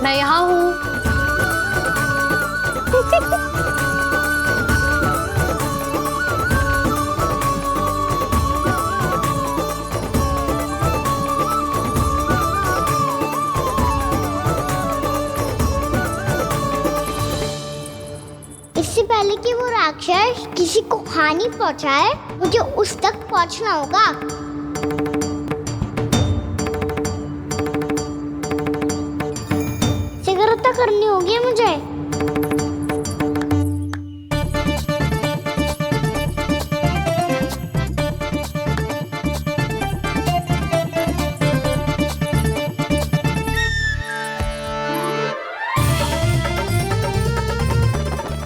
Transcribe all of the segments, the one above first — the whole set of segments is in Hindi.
मैं यहाँ हूँ। इससे पहले कि वो राक्षस किसी को हानि पहुंचाए, मुझे उस तक पहुंचना होगा। सिगरेट करनी होगी मुझे।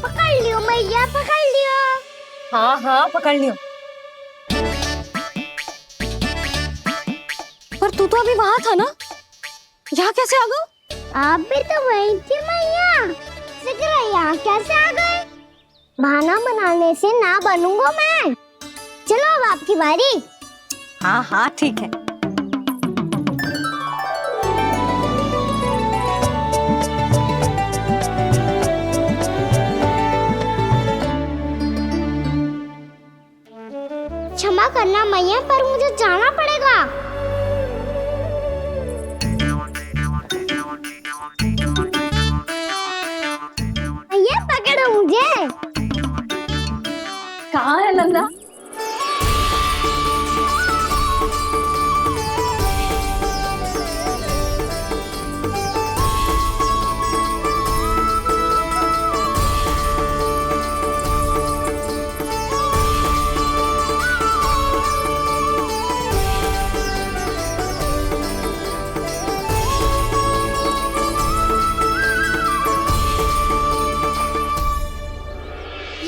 पकड़ लियो मैया, पकड़ लियो। हाँ हाँ पकड़ लियो। पर तू तो अभी वहां था ना, यहाँ कैसे आ गया? आप भी तो वही थी मैया, सिगरा यहाँ कैसे आ गए? बहाना बनाने से ना बनूंगा मैं। चलो अब आपकी बारी। हाँ हाँ ठीक है। क्षमा करना मैया, पर मुझे जाना पड़ेगा। मैया पकड़ो मुझे। कहाँ है नंदा?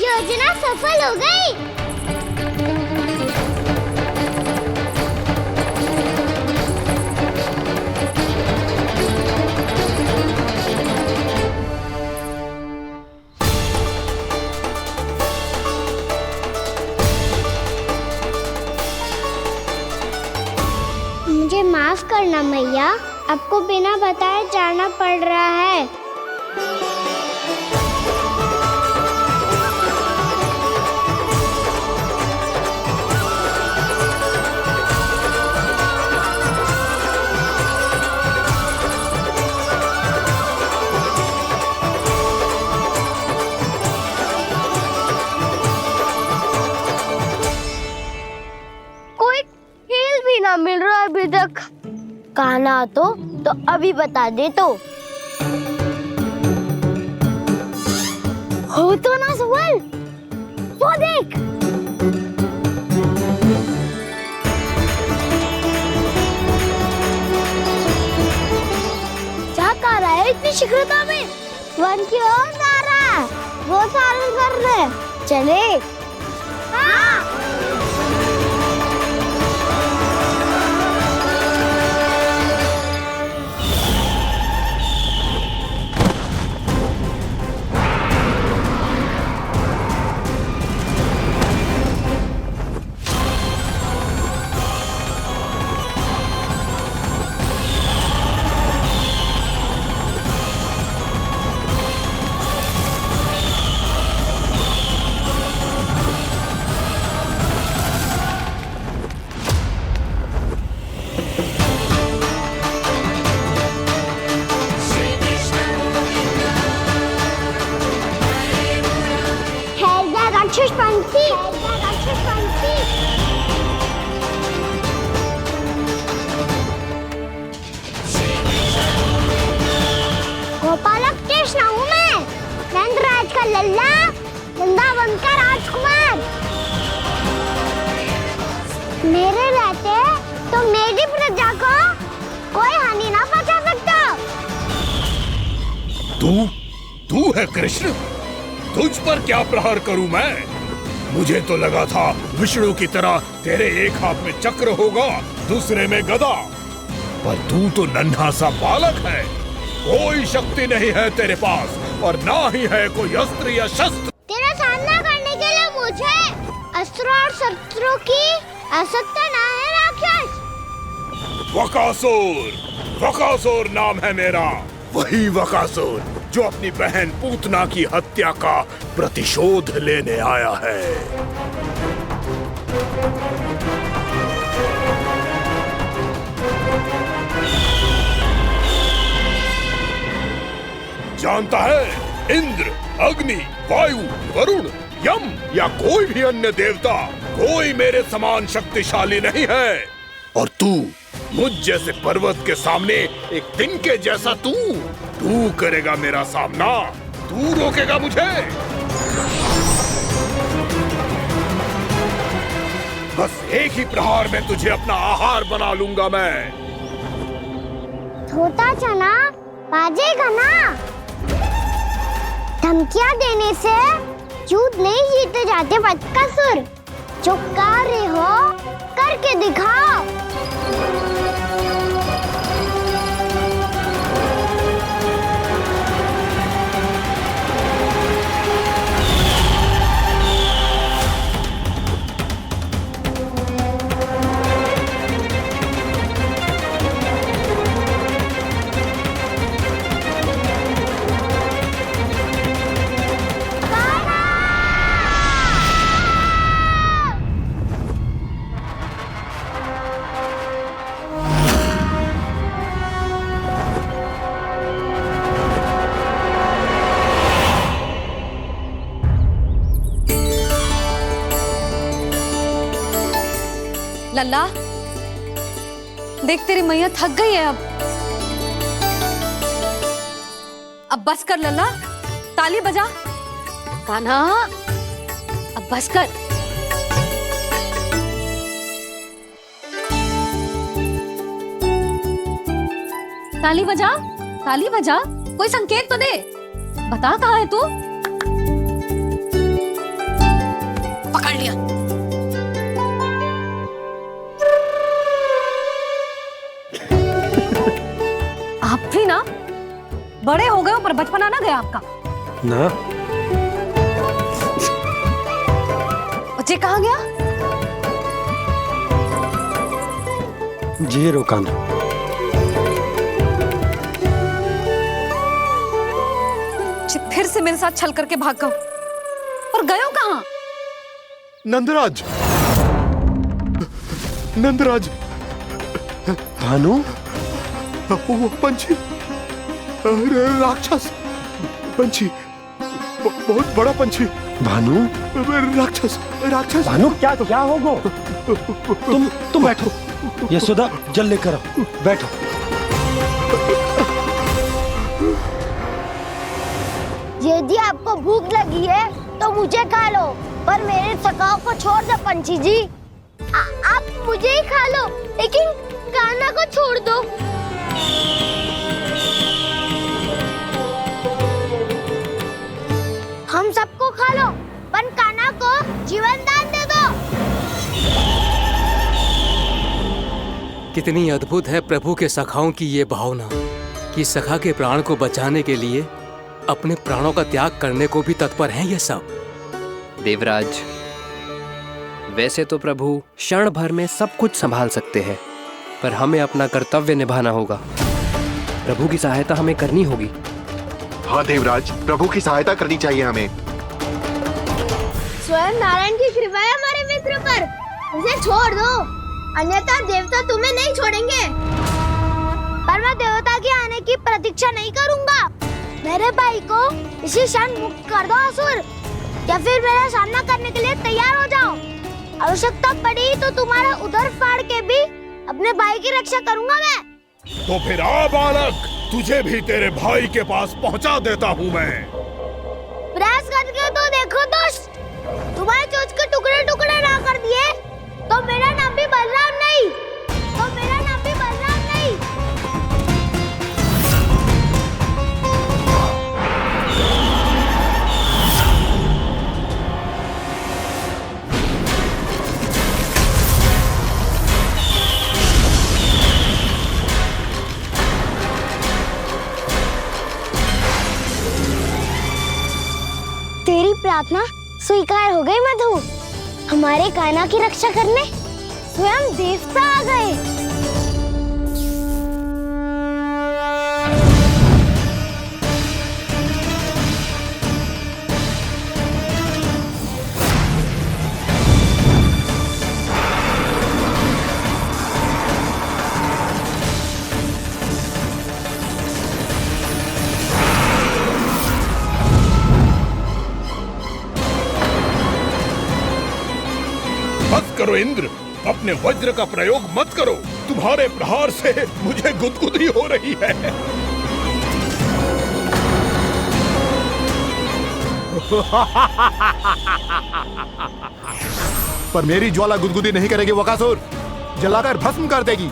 योजना सफल हो गई। मुझे माफ करना मैया, आपको बिना बताए जाना पड़ रहा है। कोई खेल भी ना मिल रहा अभी तक। कहना तो अभी बता दे तो। हो तो ना सवाल, वो देख। क्या कर रहा है इतनी शीघ्रता में? वन की ओर जा रहा है, वो सालन कर रहे। चले। हाँ। राक्षस पंछी, राक्षस पंछी। गोपालक कृष्ण हूँ मैं नंदराज का लल्ला, वृंदावन का राजकुमार। मेरे रहते तो मेरी प्रजा को कोई हानि ना पहुंचा सकता। तू है कृष्ण? तुझ पर क्या प्रहार करूं मैं? मुझे तो लगा था विष्णु की तरह तेरे एक हाथ में चक्र होगा, दूसरे में गदा, पर तू तो नन्हा सा बालक है। कोई शक्ति नहीं है तेरे पास और ना ही है कोई अस्त्र या शस्त्र। तेरा सामना करने के लिए मुझे अस्त्रों और शस्त्रों की आवश्यकता ना है राक्षस। वकासुर नाम है मेरा, वही वकासुर जो अपनी बहन पूतना की हत्या का प्रतिशोध लेने आया है। जानता है, इंद्र, अग्नि, वायु, वरुण, यम या कोई भी अन्य देवता कोई मेरे समान शक्तिशाली नहीं है। और तू मुझ जैसे पर्वत के सामने एक तिनके जैसा तू करेगा मेरा सामना? तू रोकेगा मुझे? बस एक ही प्रहार में तुझे अपना आहार बना लूंगा मैं। छोटा चना बाजेगा ना। धमकियां देने से युद्ध नहीं जीते जाते बदकसूर। जो कार्य हो करके दिखाओ। लल्ला, देख तेरी मैया थक गई है अब बस कर लल्ला, ताली बजा। कान्हा, अब बस कर। ताली बजा, ताली बजा, कोई संकेत तो दे। बता कहाँ है तू? पकड़ लिया। आप भी ना बड़े हो गए हो पर बचपना ना गया आपका ना। बच्चे कहाँ गया? जी रोकाना। फिर से मेरे साथ छल करके भाग गए और गए हो कहाँ? नंदराज, नंदराज। भानु, वो पंछी, राक्षस पंछी, बहुत बड़ा पंछी। भानु, राक्षस, राक्षस। भानु, क्या हो गो? तुम बैठो। यशोदा, जल लेकर आओ, बैठो। यदि आपको भूख लगी है तो मुझे खा लो, पर मेरे थकाव को छोड़ दो पंछी जी। आप मुझे ही खा लो, लेकिन कान्हा को छोड़ दो। हम सबको खा लो, पर कान्हा को जीवन दान दे दो। कितनी अद्भुत है प्रभु के सखाओं की ये भावना कि सखा के प्राण को बचाने के लिए अपने प्राणों का त्याग करने को भी तत्पर हैं ये सब। देवराज, वैसे तो प्रभु क्षण भर में सब कुछ संभाल सकते हैं, पर हमें अपना कर्तव्य निभाना होगा। प्रभु की सहायता हमें करनी होगी। हाँ देवराज, प्रभु की सहायता करनी चाहिए हमें। स्वयं नारायण की कृपा है हमारे मित्र पर, उसे छोड़ दो, अन्यथा देवता तुम्हें नहीं छोड़ेंगे। पर मैं देवता के आने की प्रतीक्षा नहीं करूंगा। मेरे भाई को इसी क्षण मुक्त कर दो असुर, या फिर मेरा सामना करने के लिए तैयार हो जाओ। आवश्यकता पड़ी तो तुम्हारा उदर फाड़ के भी अपने भाई की रक्षा करूंगा मैं। तो फिर आ बालक, तुझे भी तेरे भाई के पास पहुंचा देता हूँ मैं। टुकड़े टुकड़े ना कर दिए तो मेरा नाम भी बलराम नहीं, तो मेरा नाम भी बलराम नहीं। तेरी प्रार्थना स्वीकार हो गई मधु। हमारे कान्हा की रक्षा करने स्वयं देवता आ गए। बस करो इंद्र, अपने वज्र का प्रयोग मत करो। तुम्हारे प्रहार से मुझे गुदगुदी हो रही है। पर मेरी ज्वाला गुदगुदी नहीं करेगी वकासुर, जलाकर भस्म कर देगी।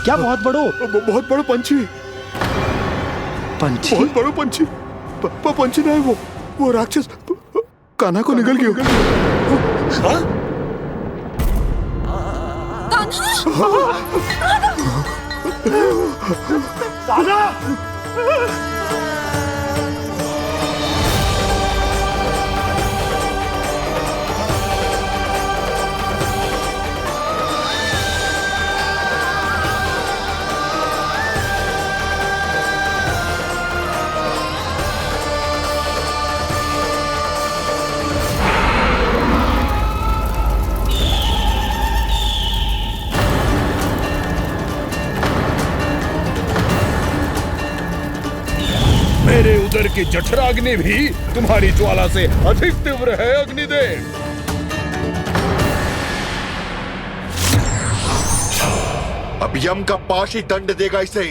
क्या बहुत बड़ो बहुत बड़ा पंछी, पंछी? बहुत बड़ा पंछी। पंछी नहीं, वो राक्षस कान्हा को निगल गया। मेरे उदर की जठराग्नि भी तुम्हारी ज्वाला से अधिक तीव्र है अग्निदेव। अब यम का पाश ही दंड देगा इसे।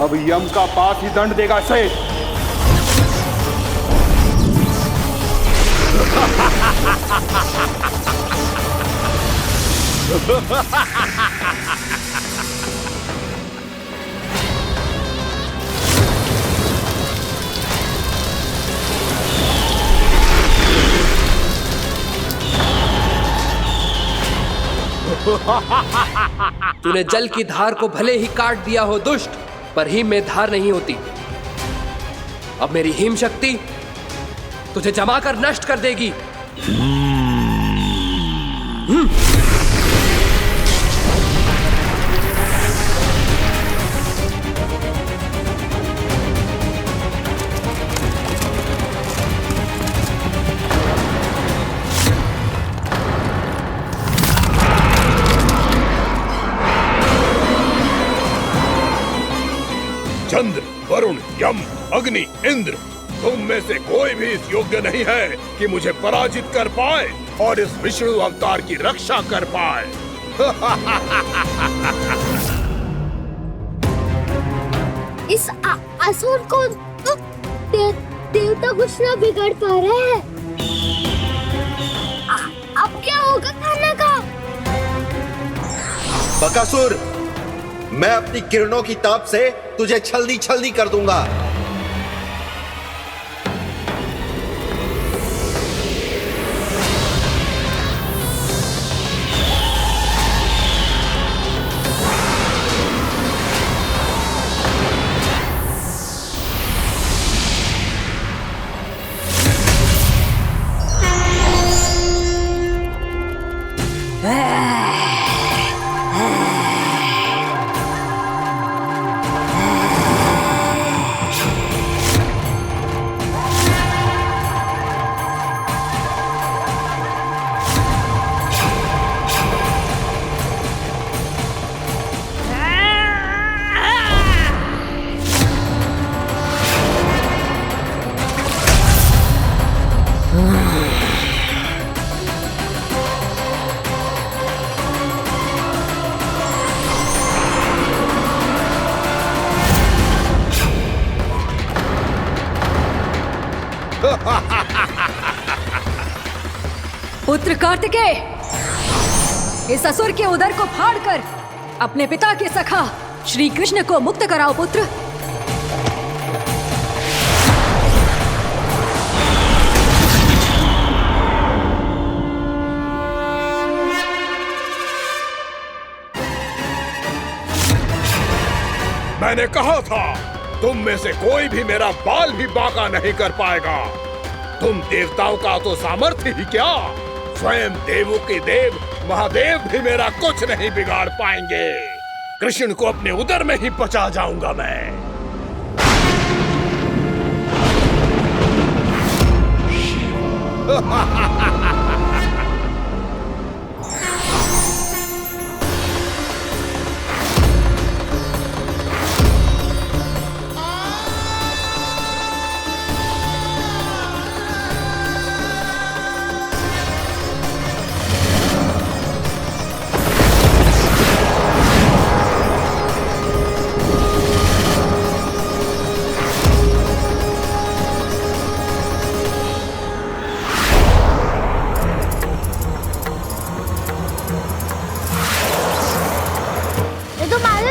अब यम का पास ही दंड देगा इसे। तूने जल की धार को भले ही काट दिया हो दुष्ट, पर हिम में धार नहीं होती। अब मेरी हिम शक्ति तुझे जमाकर नष्ट कर देगी। चंद्र, वरुण, यम, अग्नि, इंद्र, तुम में से कोई भी इस योग्य नहीं है कि मुझे पराजित कर पाए और इस विष्णु अवतार की रक्षा कर पाए। इस असुर को तो देवता कुछ ना बिगाड़ पा रहे हैं। अब क्या होगा कान्हा का? बकासुर, मैं अपनी किरणों की ताप से तुझे छलनी छलनी कर दूंगा। पुत्र कार्तिकेय, इस असुर के उदर को फाड़कर अपने पिता के सखा श्री कृष्ण को मुक्त कराओ पुत्र। मैंने कहा था तुम में से कोई भी मेरा बाल भी बांका नहीं कर पाएगा। तुम देवताओं का तो सामर्थ्य ही क्या, स्वयं देवों के देव महादेव भी मेरा कुछ नहीं बिगाड़ पाएंगे। कृष्ण को अपने उदर में ही पचा जाऊंगा मैं।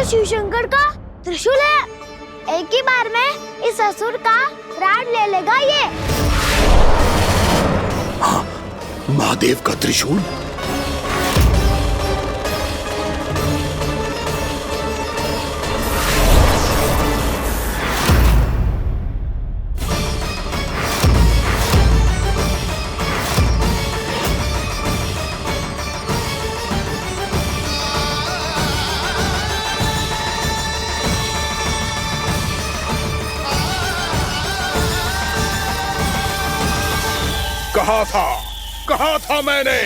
शिव शंकर का त्रिशूल है। एक ही बार में इस असुर का प्राण ले लेगा ये। हाँ, महादेव का त्रिशूल। कहा था मैंने,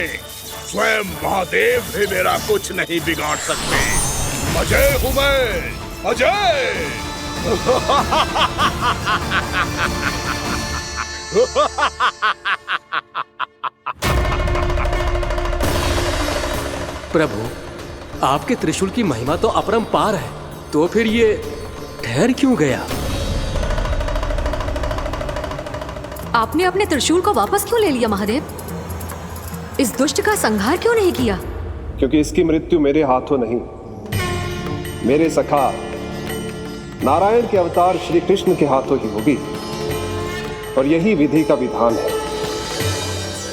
स्वयं महादेव भी मेरा कुछ नहीं बिगाड़ सकते। अजय हूं मैं, अजय। प्रभु, आपके त्रिशूल की महिमा तो अपरंपार है, तो फिर ये ठहर क्यों गया? आपने अपने त्रिशूल को वापस क्यों ले लिया महादेव? इस दुष्ट का संहार क्यों नहीं किया? क्योंकि इसकी मृत्यु मेरे हाथों नहीं, मेरे सखा नारायण के अवतार श्री कृष्ण के हाथों ही होगी, और यही विधि का विधान है।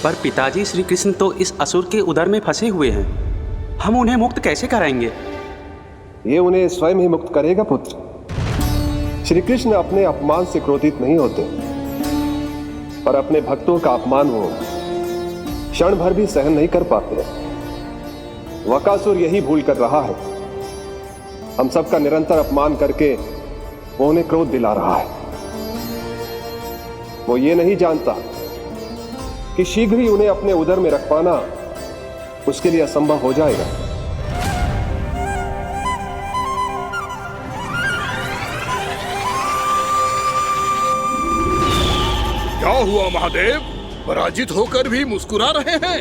पर पिताजी, श्री कृष्ण तो इस असुर के उदर में फंसे हुए हैं, हम उन्हें मुक्त कैसे कराएंगे? ये उन्हें स्वयं ही मुक्त करेगा पुत्र। श्री कृष्ण अपने अपमान से क्रोधित नहीं होते, पर अपने भक्तों का अपमान वो क्षण भर भी सहन नहीं कर पाते। वकासुर यही भूल कर रहा है, हम सबका निरंतर अपमान करके वो उन्हें क्रोध दिला रहा है। वो ये नहीं जानता कि शीघ्र ही उन्हें अपने उदर में रख पाना उसके लिए असंभव हो जाएगा। क्या हुआ महादेव, पराजित होकर भी मुस्कुरा रहे हैं?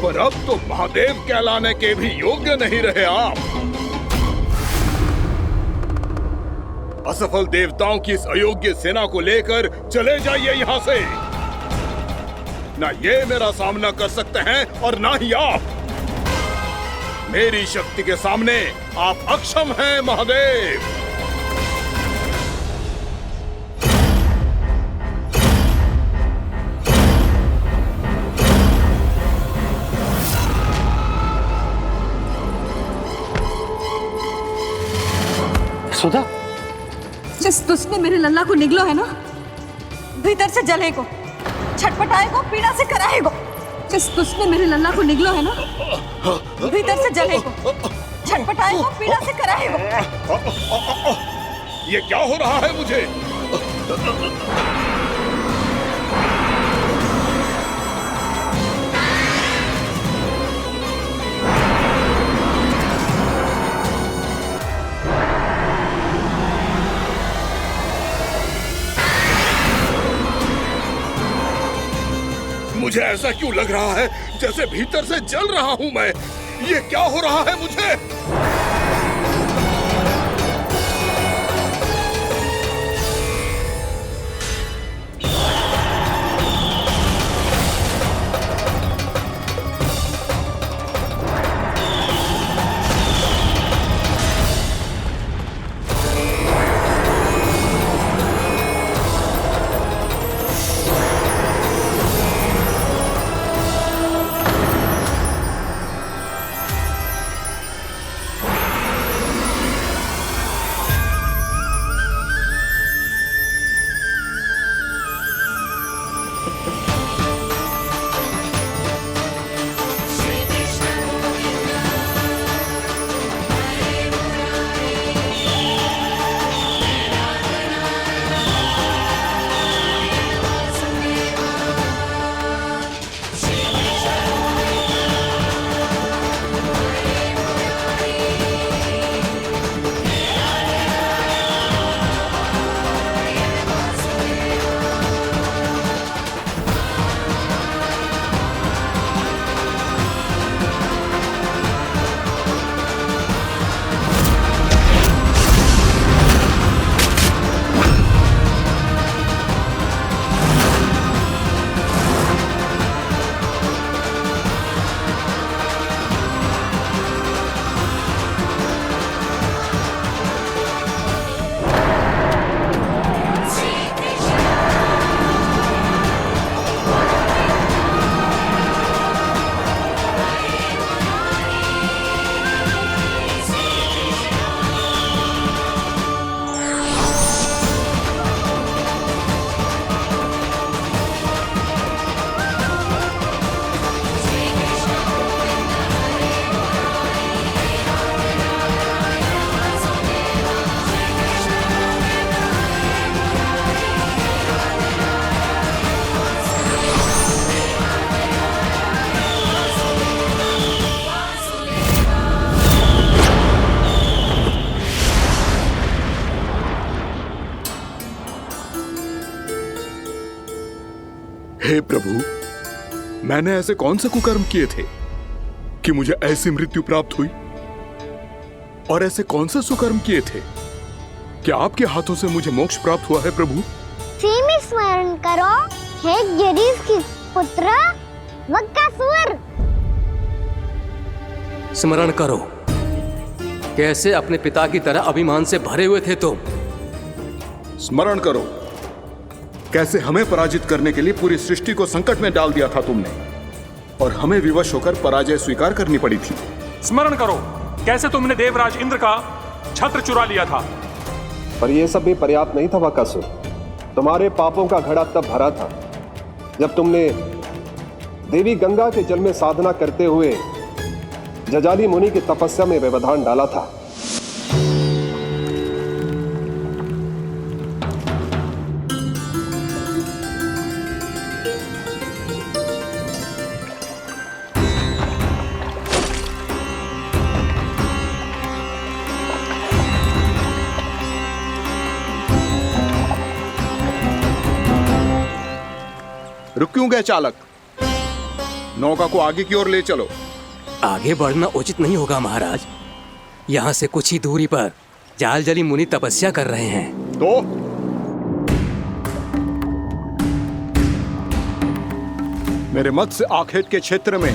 पर अब तो महादेव कहलाने के भी योग्य नहीं रहे आप। असफल देवताओं की इस अयोग्य सेना को लेकर चले जाइए यहाँ से। ना ये मेरा सामना कर सकते हैं और ना ही आप। मेरी शक्ति के सामने आप अक्षम हैं महादेव। सुधा, जिस दुष्ट ने मेरे लल्ला को निगलो है ना, भीतर से जलेगो, छटपटाएगो, पीड़ा से कराएगो। जिस दुष्ट ने मेरे लल्ला को निगलो है ना, भीतर से जलेगो, छटपटाएगो, पीड़ा से कराएगो। ये क्या हो रहा है मुझे? मुझे ऐसा क्यों लग रहा है जैसे भीतर से जल रहा हूं मैं। ये क्या हो रहा है मुझे? हे प्रभु, मैंने ऐसे कौन से कुकर्म किए थे कि मुझे ऐसी मृत्यु प्राप्त हुई? और ऐसे कौन से सुकर्म किए थे कि आपके हाथों से मुझे मोक्ष प्राप्त हुआ है प्रभु? सीमी स्मरण करो, हे गिरीश की पुत्र वक्कासुर। स्मरण करो, कैसे अपने पिता की तरह अभिमान से भरे हुए थे तुम। स्मरण करो, कैसे हमें पराजित करने के लिए पूरी सृष्टि को संकट में डाल दिया था तुमने, और हमें विवश होकर पराजय स्वीकार करनी पड़ी थी। स्मरण करो, कैसे तुमने देवराज इंद्र का छत्र चुरा लिया था। पर यह सब भी पर्याप्त नहीं था बकासुर। तुम्हारे पापों का घड़ा तब भरा था जब तुमने देवी गंगा के जल में साधना करते हुए जजाली मुनि की तपस्या में व्यवधान डाला था। रुक क्यों गए चालक? नौका को आगे की ओर ले चलो। आगे बढ़ना उचित नहीं होगा महाराज। यहाँ से कुछ ही दूरी पर जालजली मुनि तपस्या कर रहे हैं। तो मेरे मत्स्य आखेट के क्षेत्र में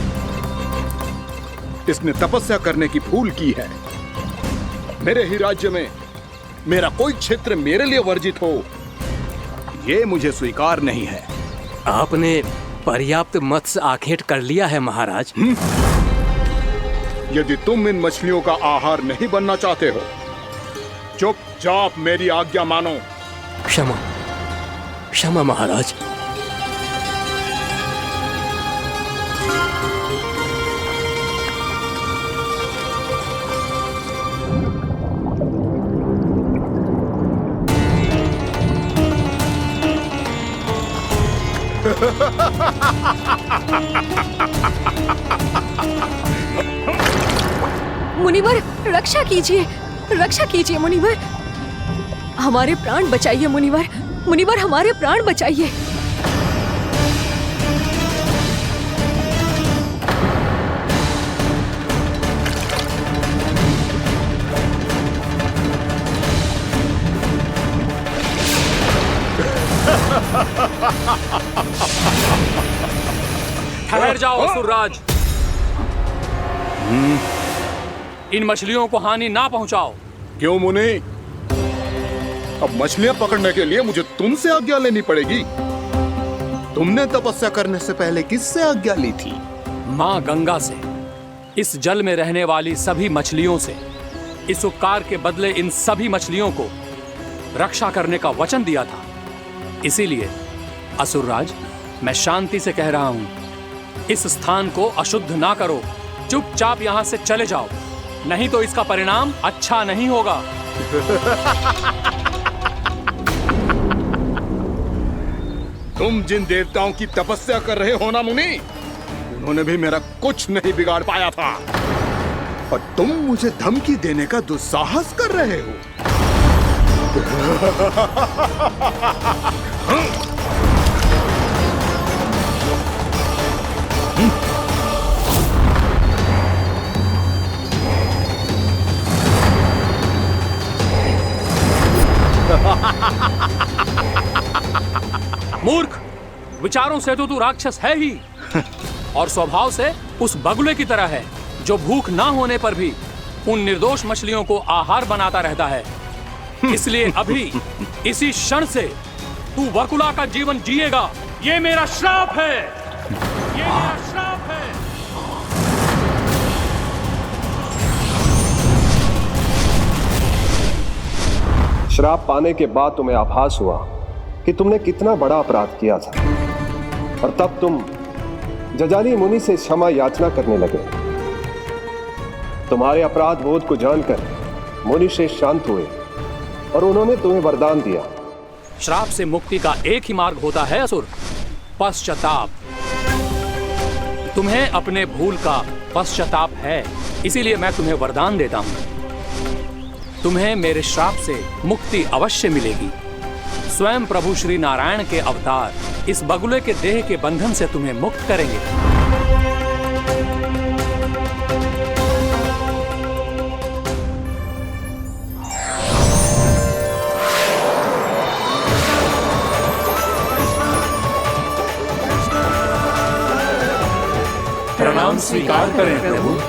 इसने तपस्या करने की भूल की है। मेरे ही राज्य में मेरा कोई क्षेत्र मेरे लिए वर्जित हो, यह मुझे स्वीकार नहीं है। आपने पर्याप्त मत्स्य आखेट कर लिया है महाराज। यदि तुम इन मछलियों का आहार नहीं बनना चाहते हो, चुपचाप मेरी आज्ञा मानो। क्षमा, क्षमा महाराज। मुनिवर, रक्षा कीजिए, रक्षा कीजिए मुनिवर। हमारे प्राण बचाइए मुनिवर, मुनिवर हमारे प्राण बचाइए। ठहर जाओ असुरराज। इन मछलियों को हानि ना पहुंचाओ। क्यों मुनि? अब मछलियां पकड़ने के लिए मुझे तुमसे आज्ञा लेनी पड़ेगी। तुमने तपस्या करने से पहले किससे आज्ञा ली थी? मां गंगा से, इस जल में रहने वाली सभी मछलियों से। इस उपकार के बदले इन सभी मछलियों को रक्षा करने का वचन दिया था। इसीलिए असुरराज, मैं शांति से कह रहा हूं, इस स्थान को अशुद्ध ना करो। चुपचाप यहां से चले जाओ, नहीं तो इसका परिणाम अच्छा नहीं होगा। तुम जिन देवताओं की तपस्या कर रहे हो ना मुनि, उन्होंने भी मेरा कुछ नहीं बिगाड़ पाया था, और तुम मुझे धमकी देने का दुस्साहस कर रहे हो। मूर्ख, विचारों से तो तू राक्षस है ही, और स्वभाव से उस बगुले की तरह है जो भूख ना होने पर भी उन निर्दोष मछलियों को आहार बनाता रहता है। इसलिए अभी इसी क्षण से तू वकुला का जीवन जिएगा। ये मेरा श्राप है, ये मेरा श्राप है। श्राप पाने के बाद तुम्हें आभास हुआ कि तुमने कितना बड़ा अपराध किया था, और तब तुम जजाली मुनि से क्षमा याचना करने लगे। तुम्हारे अपराध बोध को जानकर मुनि श्रेष्ठ शांत हुए और उन्होंने तुम्हें वरदान दिया। श्राप से मुक्ति का एक ही मार्ग होता है असुर, पश्चाताप। तुम्हें अपने भूल का पश्चाताप है, इसीलिए मैं तुम्हें वरदान देता हूं। तुम्हें मेरे श्राप से मुक्ति अवश्य मिलेगी। स्वयं प्रभु श्री नारायण के अवतार इस बगुले के देह के बंधन से तुम्हें मुक्त करेंगे। प्रणाम स्वीकार करें प्रभु।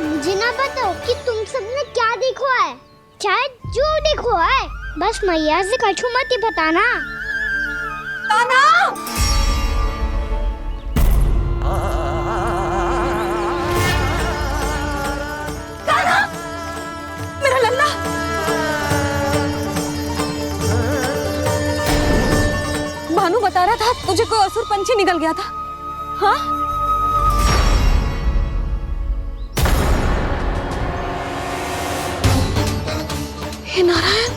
मुझे ना बताओ कि तुम सबने क्या देखा है, शायद जो देखो है, बस मैया से कछु मत ही बताना। कान्हा! कान्हा! मेरा लल्ला! भानु बता रहा था तुझे कोई असुर पंछी निकल गया था। हाँ? हे नारायण,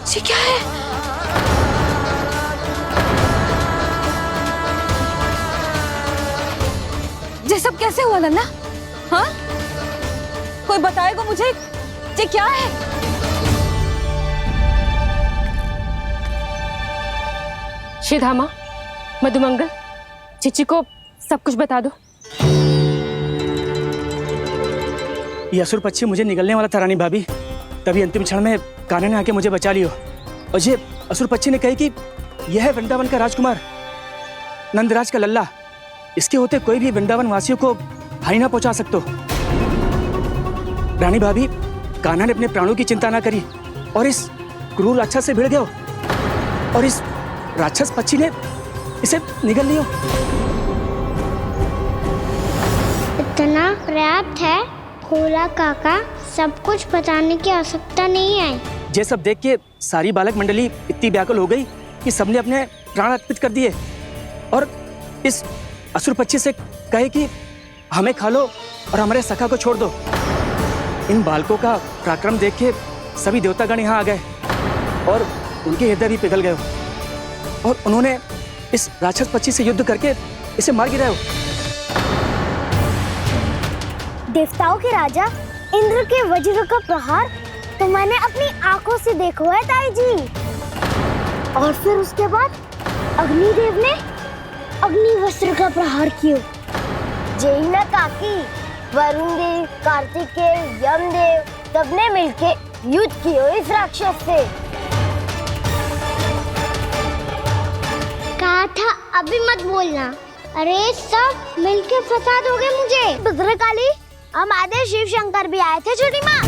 ये क्या है? ये सब कैसे हुआ लल्ला? हाँ? कोई बताएगा मुझे ये क्या है? श्रीधामा, मधुमंगल, चिची को सब कुछ बता दो। ये असुर पक्षी मुझे निगलने वाला था रानी भाभी, तभी अंतिम क्षण में कान्हा ने आके मुझे बचा लियो। और ये असुर पक्षी ने कही कि यह है वृंदावन का राजकुमार, नंदराज का लल्ला। इसके होते कोई भी वृंदावन वासियों को हानि ना पहुंचा सकते। रानी भाभी, कान्हा ने अपने प्राणों की चिंता ना करी और इस क्रूर राक्षस से भिड़ गयो और इस राक्षस पक्षी ने इसे निगल लियो। इतना पर्याप्त है भोला काका, सब कुछ बताने की आवश्यकता नहीं है। ये सब देख के सारी बालक मंडली इतनी व्याकुल हो गई कि सबने अपने प्राण अर्पित कर दिए और इस असुर पक्षी से कहे कि हमें खा लो और हमारे सखा को छोड़ दो। इन बालकों का पराक्रम देख के सभी देवतागण यहाँ आ गए और उनके हृदय भी पिघल गए और उन्होंने इस राक्षस पक्षी से युद्ध करके इसे मार गिराया। देवताओं के राजा इंद्र के वज्र का प्रहार तो मैंने अपनी आंखों से देखा है ताई जी। और फिर उसके बाद अग्निदेव ने अग्निवस्त्र का प्रहार किया। जय ना काकी, वरुण देव, कार्तिकेय, यमदेव सबने मिलके युद्ध किया इस राक्षस से। कहा था अभी मत बोलना। अरे सब मिलके फंसा दोगे मुझे। भद्रकाली, हमारे शिव शंकर भी आए थे छोटी माँ।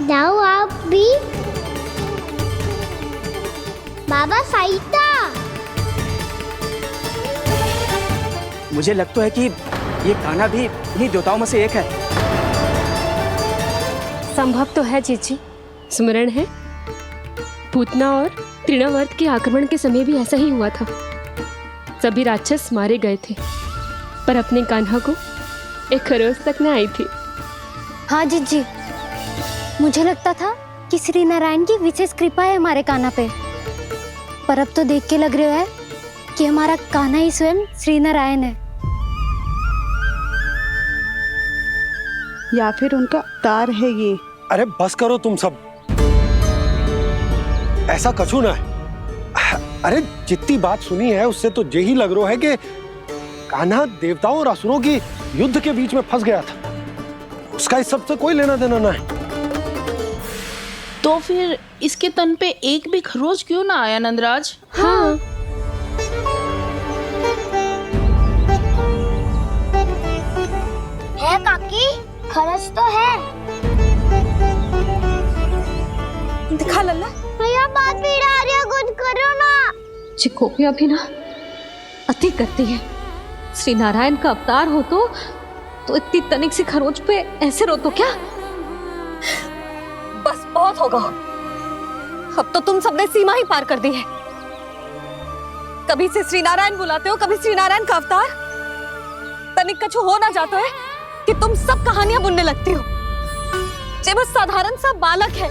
जाओ आप भी। बाबा साईता, मुझे लगता है कि ये कान्हा भी इन्हीं देवताओं में से एक है। संभव तो है चीची, स्मरण है पूतना और तृणावर्त के आक्रमण के समय भी ऐसा ही हुआ था। सभी राक्षस मारे गए थे पर अपने कान्हा को एक खरोच तक न आई थी। हाँ जीजी, मुझे लगता था कि श्री नारायण की विशेष कृपा है हमारे कान्हा पे, पर अब तो देख के लग रहा है कि हमारा कान्हा ही स्वयं श्री नारायण है। या फिर उनका अवतार है ये। अरे बस करो तुम सब, ऐसा कछु ना है। अरे जितनी बात सुनी है उससे तो यही लग रहा है कि कान्हा देवताओं और असुरों की युद्ध के बीच में फंस गया था। उसका इस सब से कोई लेना देना ना है। तो फिर इसके तन पे एक भी खरोच क्यों ना आया नंदराज? हाँ, है काकी, खरच तो है। दिखा लल्ला। भैया बात पीड़ा आ रही है, कुछ करो ना। चिकोपिया भी ना अति करती है। श्री नारायण का अवतार हो तो इतनी तनिक सी खरोच पे ऐसे रो तो क्या? बस बहुत होगा। अब तो तुम सबने सीमा ही पार कर दी है। कभी से श्री नारायण बुलाते हो, कभी श्री नारायण का अवतार। तनिक कछु हो ना जाता है कि तुम सब कहानियां बुनने लगती हो। जे बस साधारण सा बालक है,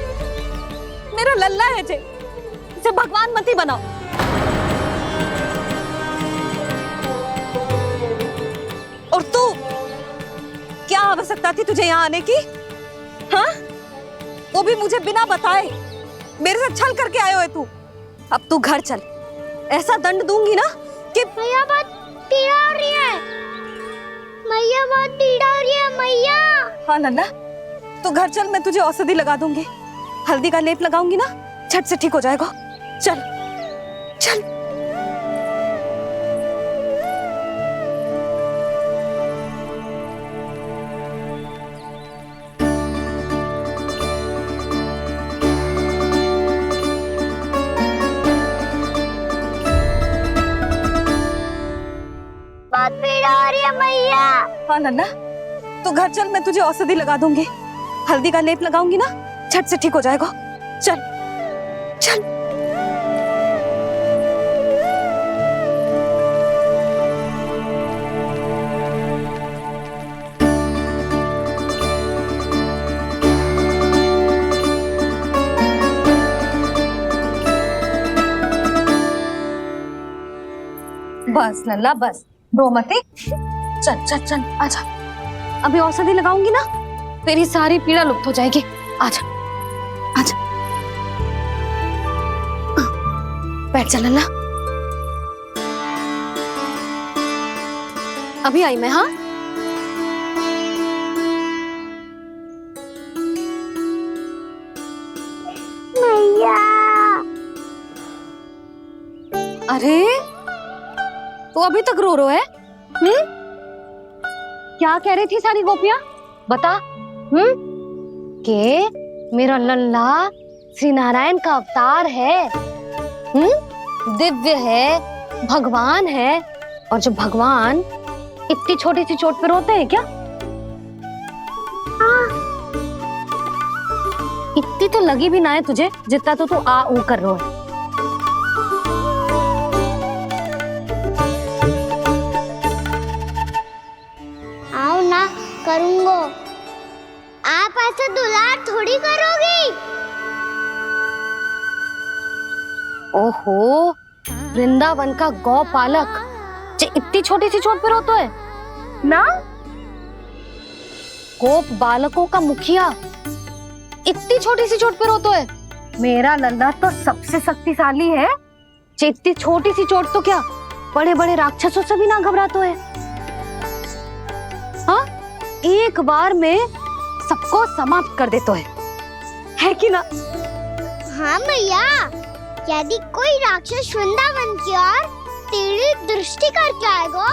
मेरा लल्ला है जे, इसे भगवान मत ही बनाओ। और तू, क्या आवश्यकता थी तुझे यहाँ आने की? हाँ, वो भी मुझे बिना बताए। मेरे से छल करके आयो है तू। अब तू घर चल, ऐसा दंड दूंगी ना कि मैया बहुत पीड़ा हो रही है। मैया बहुत पीड़ा हो रही है मैया। हाँ नन्ना, तू घर चल, मैं तुझे औषधि लगा दूंगी। हल्दी का लेप लगाऊंगी ना, झट से ठीक हो जाएगा। चल चल। बहुत पीड़ा हो रही है मैया। हाँ नन्ना, तू घर चल, मैं तुझे औषधि लगा दूंगी। हल्दी का लेप लगाऊंगी ना, झट से ठीक हो जाएगा। चल चल। बस लल्ला बस, रो मत। चल चल चल, आजा। अभी औषधि लगाऊंगी ना, तेरी सारी पीड़ा लुप्त हो जाएगी। आजा आजा, बैठ जा लल्ला। अभी आई मैं। हाँ, मैया। अरे तो अभी तक रो रो है? क्या कह रही थी सारी गोपियां? बता। के मेरा लल्ला श्री नारायण का अवतार है, दिव्य है, भगवान है। और जो भगवान इतनी छोटी सी चोट पे रोते हैं क्या? इतनी तो लगी भी ना है तुझे, जितना तो तू आ ऊ कर रहा है। आओ ना, करूंगो। आप ऐसा दुलार थोड़ी करोगी। ओहो, वृंदावन का गौपालक जो इतनी छोटी सी चोट पे रोता है ना? गोप बालकों का मुखिया इतनी छोटी सी चोट पे रोता है? मेरा लल्ला तो सबसे शक्तिशाली है। इतनी छोटी सी चोट तो क्या, बड़े बड़े राक्षसों से भी ना घबराता है। हाँ, एक बार में सबको समाप्त कर देता है कि ना? हाँ मैया, यदि कोई राक्षस वृंदावन की ओर टेढ़ी दृष्टि करके आएगा,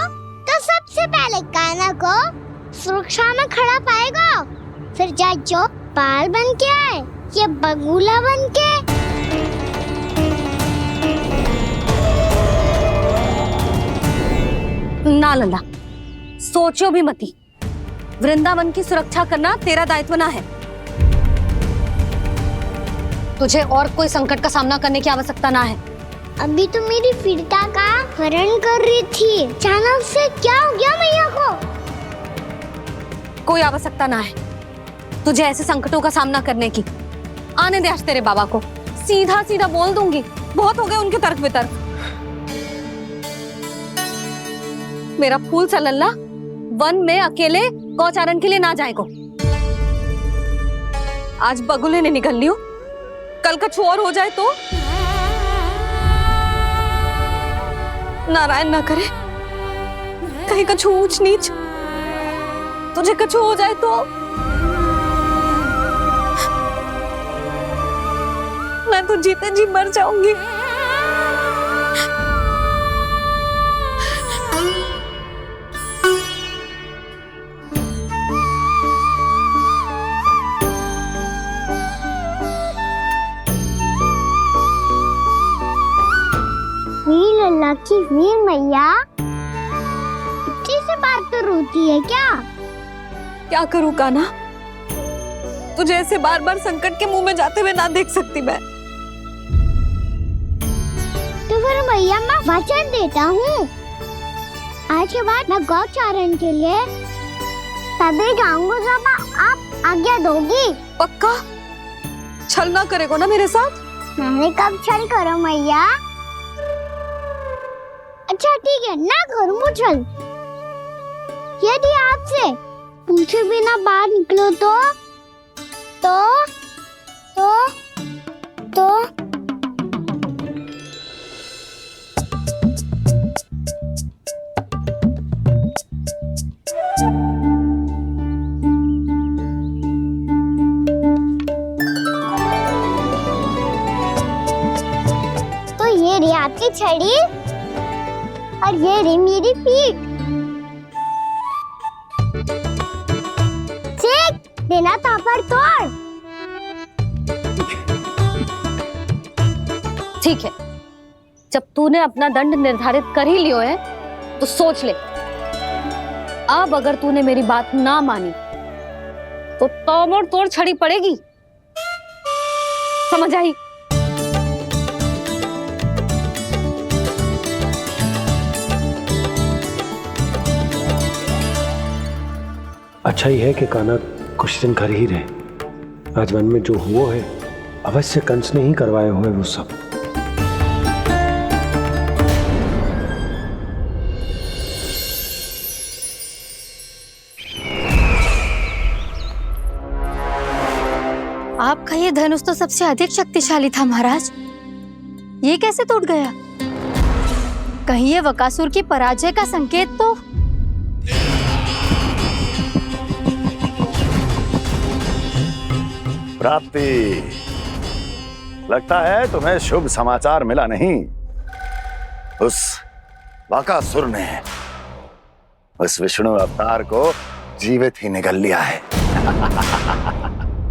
तो सबसे पहले कान्हा को सुरक्षा में खड़ा पाएगा। फिर चाहे जो बाल बन के आए या बगुला बन के। ना लल्ला, सोचो भी मती। वृंदावन की सुरक्षा करना तेरा दायित्व ना है। तुझे और कोई संकट का सामना करने की आवश्यकता ना है। अभी तो मेरी पीड़िता का हरण कर रही थी, अचानक से क्या हो गया मैया को? कोई आवश्यकता ना है तुझे ऐसे संकटों का सामना करने की। आने दे आज तेरे बाबा को, सीधा सीधा बोल दूंगी। बहुत हो गए उनके तर्क वितर्क। मेरा फूल सा लल्ला वन में अकेले गौचारण के लिए ना जाएगो। आज बगुले ने निकल लियो, कल कछु और हो जाए तो? नारायण ना करे, कहीं कछु ऊंच नीच तुझे कछु हो जाए तो? मैं तो जीते जी मर जाऊंगी। वीर लल्ला की वीर मैया इतनी से बात तो रोती है क्या? क्या करूं कान्हा, तुझे ऐसे बार बार संकट के मुंह में जाते हुए ना देख सकती मैं। तो फिर मैया मैं वचन देता हूँ, आज के बाद मैं गौचारण के लिए तभी जाऊंगा जब आप आज्ञा दोगी। पक्का छल ना करेगा ना मेरे साथ? मैंने कब छल करो मैया? अच्छा ठीक है, ना करूँ छल। यदि आपसे पूछे बिना बाहर निकलो तो ये रही आपकी छड़ी और ये रही मेरी पीठ। सेक देना ताबड़तोड़। ठीक है, जब तूने अपना दंड निर्धारित कर ही लियो है तो सोच ले, अब अगर तूने मेरी बात ना मानी तो तोड़ तोड़ छड़ी पड़ेगी, समझ आई? अच्छा ही है कि कान्हा कुछ दिन घर ही रहे। आज वन में जो हुआ है अवश्य कंस ने ही करवाए हुए वो सब। आपका ये धनुष तो सबसे अधिक शक्तिशाली था महाराज, ये कैसे टूट गया? कहीं ये बकासुर की पराजय का संकेत तो? प्राप्ति, लगता है तुम्हें शुभ समाचार मिला नहीं। उस बकासुर ने उस विष्णु अवतार को जीवित ही निगल लिया है।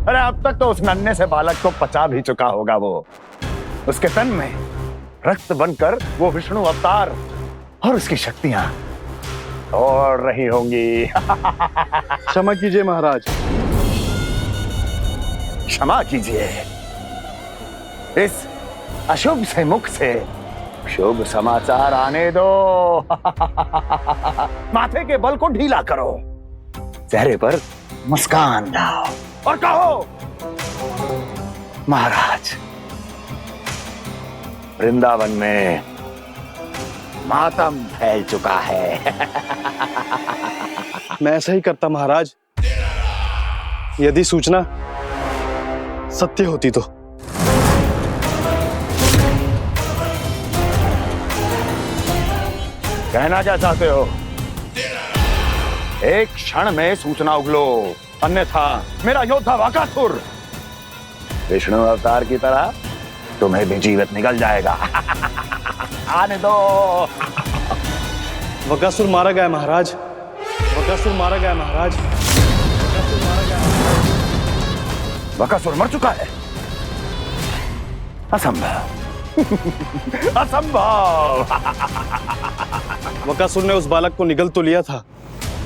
अरे अब तक तो उस नन्हे से बालक को पचा भी चुका होगा वो। उसके तन में रक्त बनकर वो विष्णु अवतार और उसकी शक्तियां दौड़ रही होंगी। क्षमा कीजिए महाराज। क्षमा कीजिए, इस अशुभ से मुख से शुभ समाचार आने दो। माथे के बल को ढीला करो, चेहरे पर मुस्कान लाओ और कहो, महाराज, वृंदावन में मातम फैल चुका है। मैं ऐसा ही करता महाराज, यदि सूचना सत्य होती तो। कहना क्या चाहते हो? एक क्षण में सूचना उगलो, अन्यथा मेरा योद्धा बकासुर विष्णु अवतार की तरह तुम्हें भी जीवित निकल जाएगा। आने दो। बकासुर मारा गया महाराज, बकासुर मारा गया महाराज, बकासुर मारा गया। बकासुर मर चुका है? असंभव। असंभव। बकासुर ने उस बालक को निगल तो लिया था,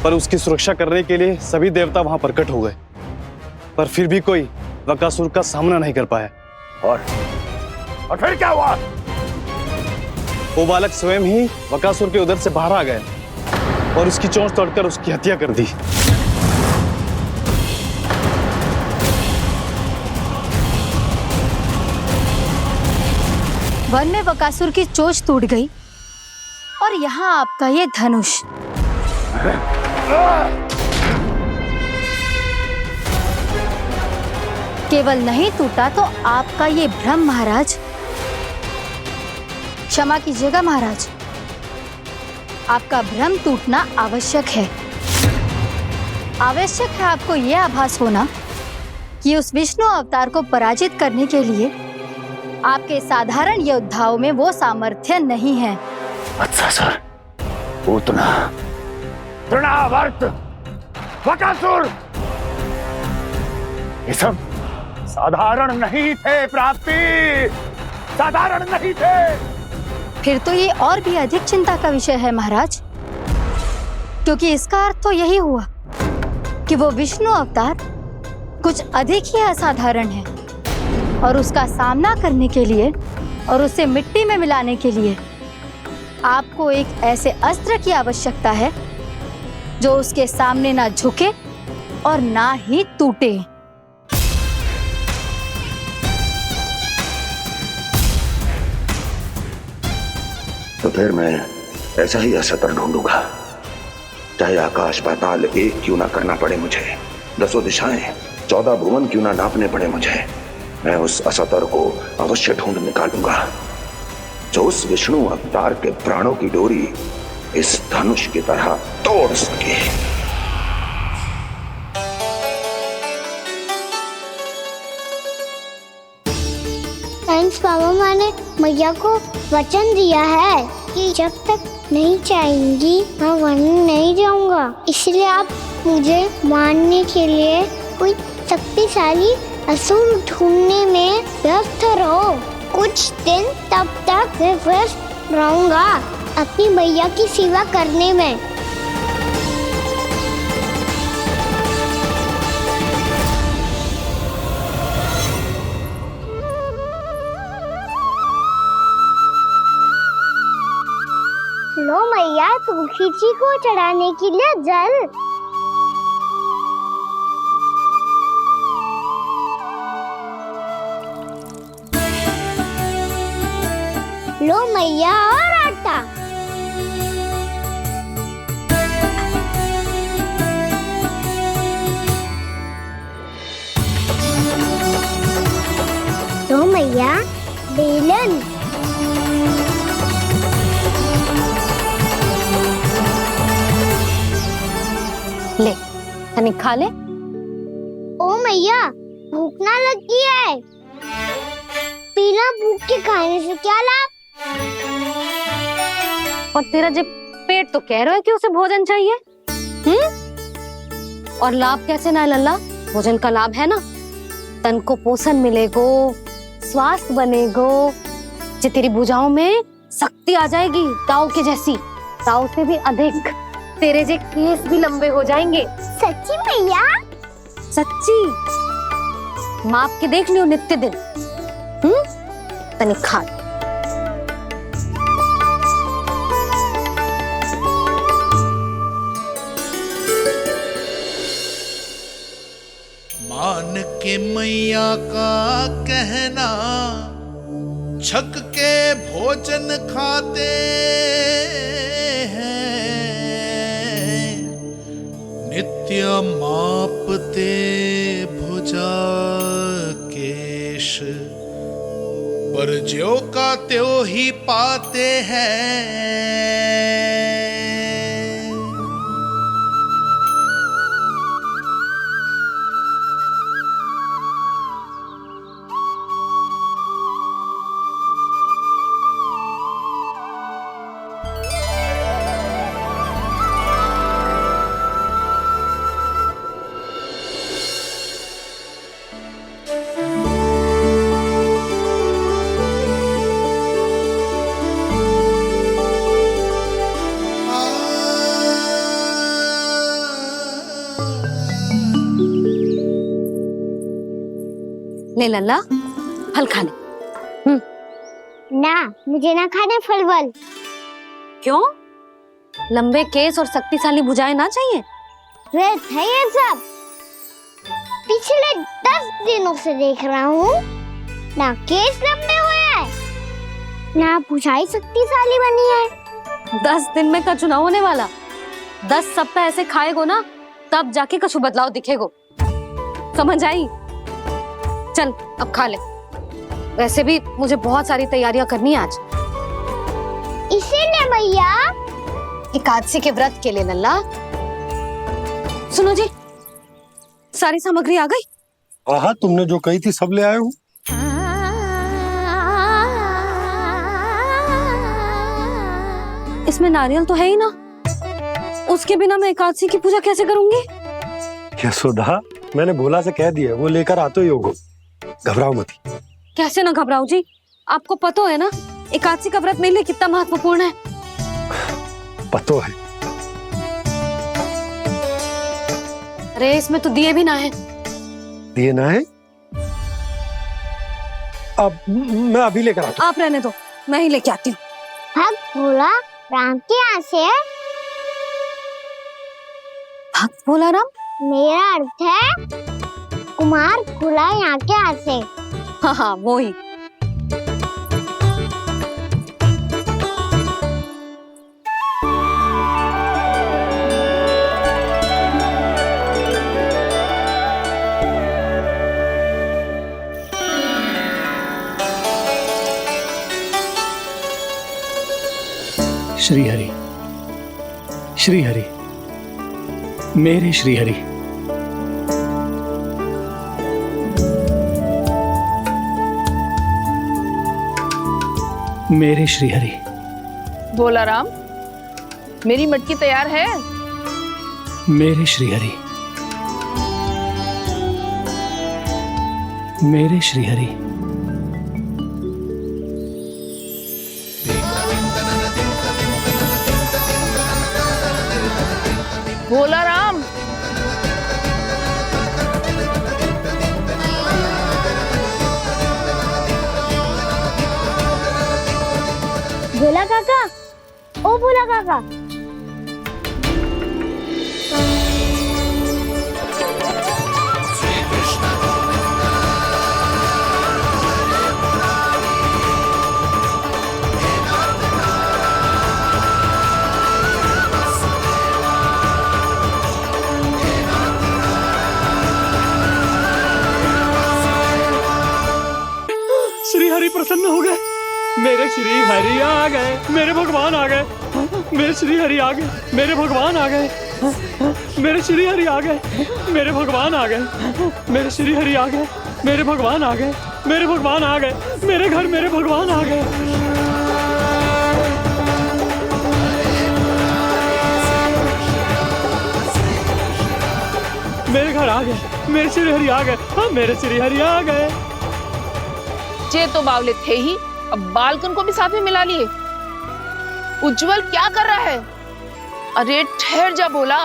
पर उसकी सुरक्षा करने के लिए सभी देवता वहां प्रकट हो गए, पर फिर भी कोई बकासुर का सामना नहीं कर पाया। और फिर क्या हुआ? वो बालक स्वयं ही बकासुर के उदर से बाहर आ गया और उसकी चोंच तोड़कर उसकी हत्या कर दी। वन में बकासुर की चोंच टूट गई और यहाँ आपका ये धनुष। केवल नहीं टूटा तो आपका ये भ्रम महाराज। क्षमा कीजिएगा महाराज, आपका भ्रम टूटना आवश्यक है। आवश्यक है आपको यह आभास होना कि उस विष्णु अवतार को पराजित करने के लिए आपके साधारण योद्धाओं में वो सामर्थ्य नहीं है। अच्छा सर, पूतना, तृणावर्त, बकासुर, ये सब साधारण नहीं थे प्राप्ति, साधारण नहीं थे। फिर तो ये और भी अधिक चिंता का विषय है महाराज, क्योंकि इसका अर्थ तो यही हुआ कि वो विष्णु अवतार कुछ अधिक ही असाधारण है और उसका सामना करने के लिए और उसे मिट्टी में मिलाने के लिए आपको एक ऐसे अस्त्र की आवश्यकता है जो उसके सामने ना झुके और ना ही टूटे। तो फिर मैं ऐसा ही अस्त्र ढूंढूंगा, चाहे आकाश पाताल एक क्यों ना करना पड़े मुझे, 10 दिशाएं 14 भुवन क्यों ना नापने पड़े मुझे, मैं उस अस्त्र को अवश्य ढूंढ निकालूंगा जो उस विष्णु अवतार के प्राणों की डोरी इस धनुष की तरह तोड़ सके। थैंक्स पापा, मैंने मैया को वचन दिया है कि जब तक नहीं चाहेंगी मैं वन नहीं जाऊंगा, इसलिए आप मुझे मारने के लिए कोई शक्तिशाली असुर ढूंढने में व्यस्त रहो। कुछ दिन तब तक मैं व्यस्त रहूंगा अपनी मैया की सेवा करने में। लो मैया, तुलसी जी को चढ़ाने के लिए जल। लो मैया, और आटा। लो मैया, बेलन। ले तनिक खा ले। ओ मैया, भूख ना लगी है। बिना भूख के खाने से क्या लाभ? और तेरा जब पेट तो कह रहा है कि उसे भोजन चाहिए, और लाभ कैसे ना है लल्ला? भोजन का लाभ है ना, तन को पोषण मिलेगो, स्वास्थ्य बनेगो, जे तेरी भुजाओं में शक्ति आ जाएगी ताऊ के जैसी, ताऊ से भी अधिक। तेरे जे केस भी लंबे हो जाएंगे। सच्ची मैया? सच्ची। माप के देख लियो नित्य दिन। तनिक खा। मान के मैया का कहना, छक के भोजन खाते हैं, नित्य मापते भुजा केश, पर ज्यों का त्यों ही पाते हैं। ले लल्ला, फल खा ले। ना, मुझे ना खाने फल वल। क्यों? लंबे केस और शक्तिशाली भुजाएं ना चाहिए? व्यर्थ है ये सब। पिछले 10 दिनों से देख रहा हूँ, ना केस लंबे हुए हैं, ना भुजाएं शक्तिशाली बनी है। 10 दिन में का चुनाव होने वाला। 10 सप्ताह ऐसे खाएगो ना, तब जाके कछु बदलाव दिखेगो। समझ आई? चल अब खा ले। वैसे भी मुझे बहुत सारी तैयारियां करनी है आज। इसीलिए भैया, एकादशी के व्रत के लिए लल्ला। सुनो जी, सारी सामग्री आ गई? हाँ, तुमने जो कही थी सब ले आए हूँ। इसमें नारियल तो है ही ना, उसके बिना मैं एकादशी की पूजा कैसे करूंगी? यशोदा, मैंने भोला से कह दिया, वो लेकर आते ही होगा, घबराओ मत। कैसे ना घबराओ जी, आपको पता है ना एकादशी का व्रत मेरे लिए कितना महत्वपूर्ण है। पता है। अरे इसमें तो दिए भी ना है। दिए ना है? अब मैं अभी लेकर आता हूँ। आप रहने दो, मैं ही लेके आती हूँ। भाग भोला, राम के यहाँ से है? भक्त भोला राम? मेरा अर्थ है कुमार खुला यहाँ के यहाँ से। हाँ हाँ वो ही। श्री हरि, श्री हरि, मेरे श्री हरि। मेरे श्री हरि। भोला राम, मेरी मटकी तैयार है? मेरे श्री हरि। मेरे श्री हरि। भोला राम, भोला काका, ओ भोला काका। श्री हरि प्रसन्न हो गए। मेरे श्री हरि आ गए, मेरे भगवान आ गए। मेरे श्री हरि आ गए, मेरे भगवान आ गए। मेरे श्री हरि आ गए, मेरे भगवान आ गए। मेरे श्री हरि आ गए, मेरे भगवान आ गए। मेरे भगवान आ गए, मेरे घर मेरे भगवान आ गए। मेरे घर आ गए, मेरे श्री हरि आ गए। हाँ मेरे श्री हरि आ गए। ये तो बावले थे ही, अब बालकन को भी साथ में मिला लिए। उज्जवल क्या कर रहा है? अरे ठहर जा भोला।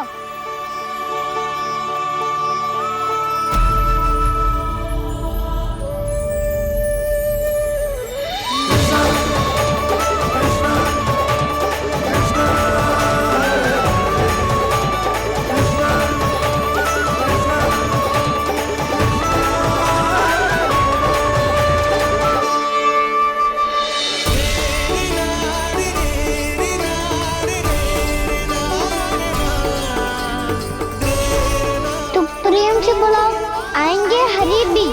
प्रेम से बुलाओ, आएंगे हरि भी।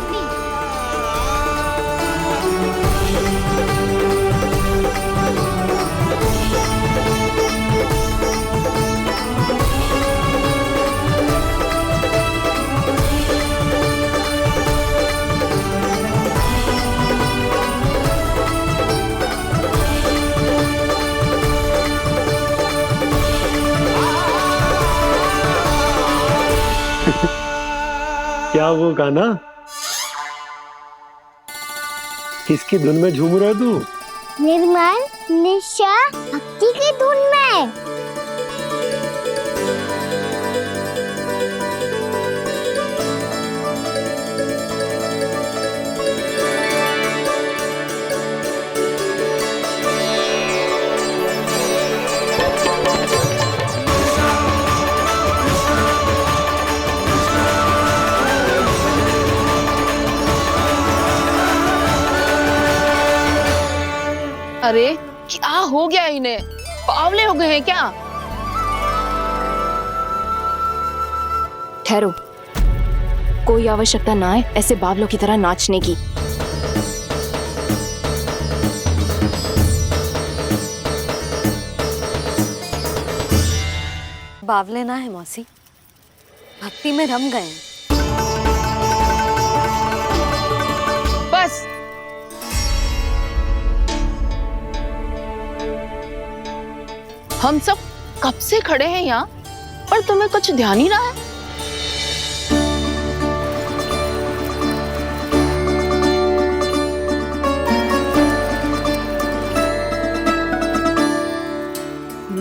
क्या वो गाना? किसकी धुन में झूम रहा तू? निर्मल निशा भक्ति की धुन में। अरे क्या हो गया इन्हें? पावले हो गए हैं क्या? ठहरो, कोई आवश्यकता ना है ऐसे बावलों की तरह नाचने की। बावले ना है मौसी, भक्ति में रम गए। बस हम सब कब से खड़े हैं यहाँ, पर तुम्हें कुछ ध्यान ही ना है।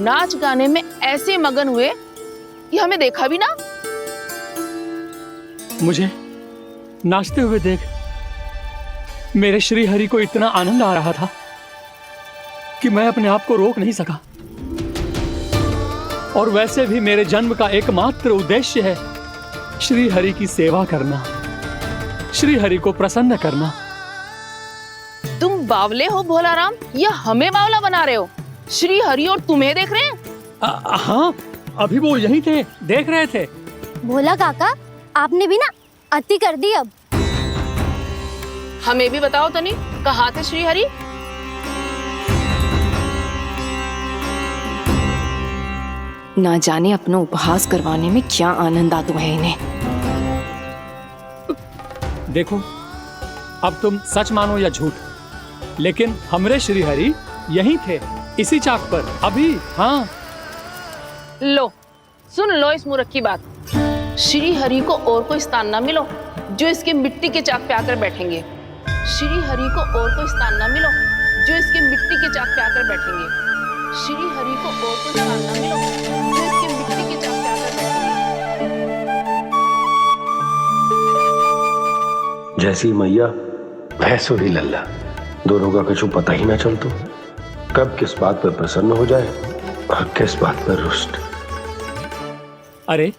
नाच गाने में ऐसे मगन हुए कि हमें देखा भी ना। मुझे नाचते हुए देख मेरे श्री हरि को इतना आनंद आ रहा था कि मैं अपने आप को रोक नहीं सका। और वैसे भी मेरे जन्म का एकमात्र उद्देश्य है श्री हरि की सेवा करना, श्री हरि को प्रसन्न करना। तुम बावले हो भोलाराम या हमें बावला बना रहे हो? श्री हरि और तुम्हें देख रहे हैं? हाँ, अभी वो यहीं थे, देख रहे थे। भोला काका, आपने भी ना अति कर दी अब। हमें भी बताओ तनी, कहाँ थे श्री हरि? ना जाने अपना उपहास करवाने में क्या आनंद आता है इन्हें। देखो, अब तुम सच मानो या झूठ, लेकिन हमरे श्री हरि यहीं थे, इसी चाक पर अभी। हाँ, लो सुन लो इस मूर्ख की बात। श्री हरि को और कोई स्थान ना मिलो जो इसके मिट्टी के चाक पे आकर बैठेंगे। श्री हरि को और कोई स्थान ना मिलो जो इसके मिट्टी के चाक पे आकर बैठेंगे। श्री हरि को और कोई स्थान ना मिलो जो इसके मिट्टी के चाक पे आकर बैठेंगे। जैसी मैया भैंसो ही लल्ला, दोनों का कुछ पता ही ना चलतो, कब किस बात पर प्रसन्न हो जाए और किस बात पर रुष्ट। अरे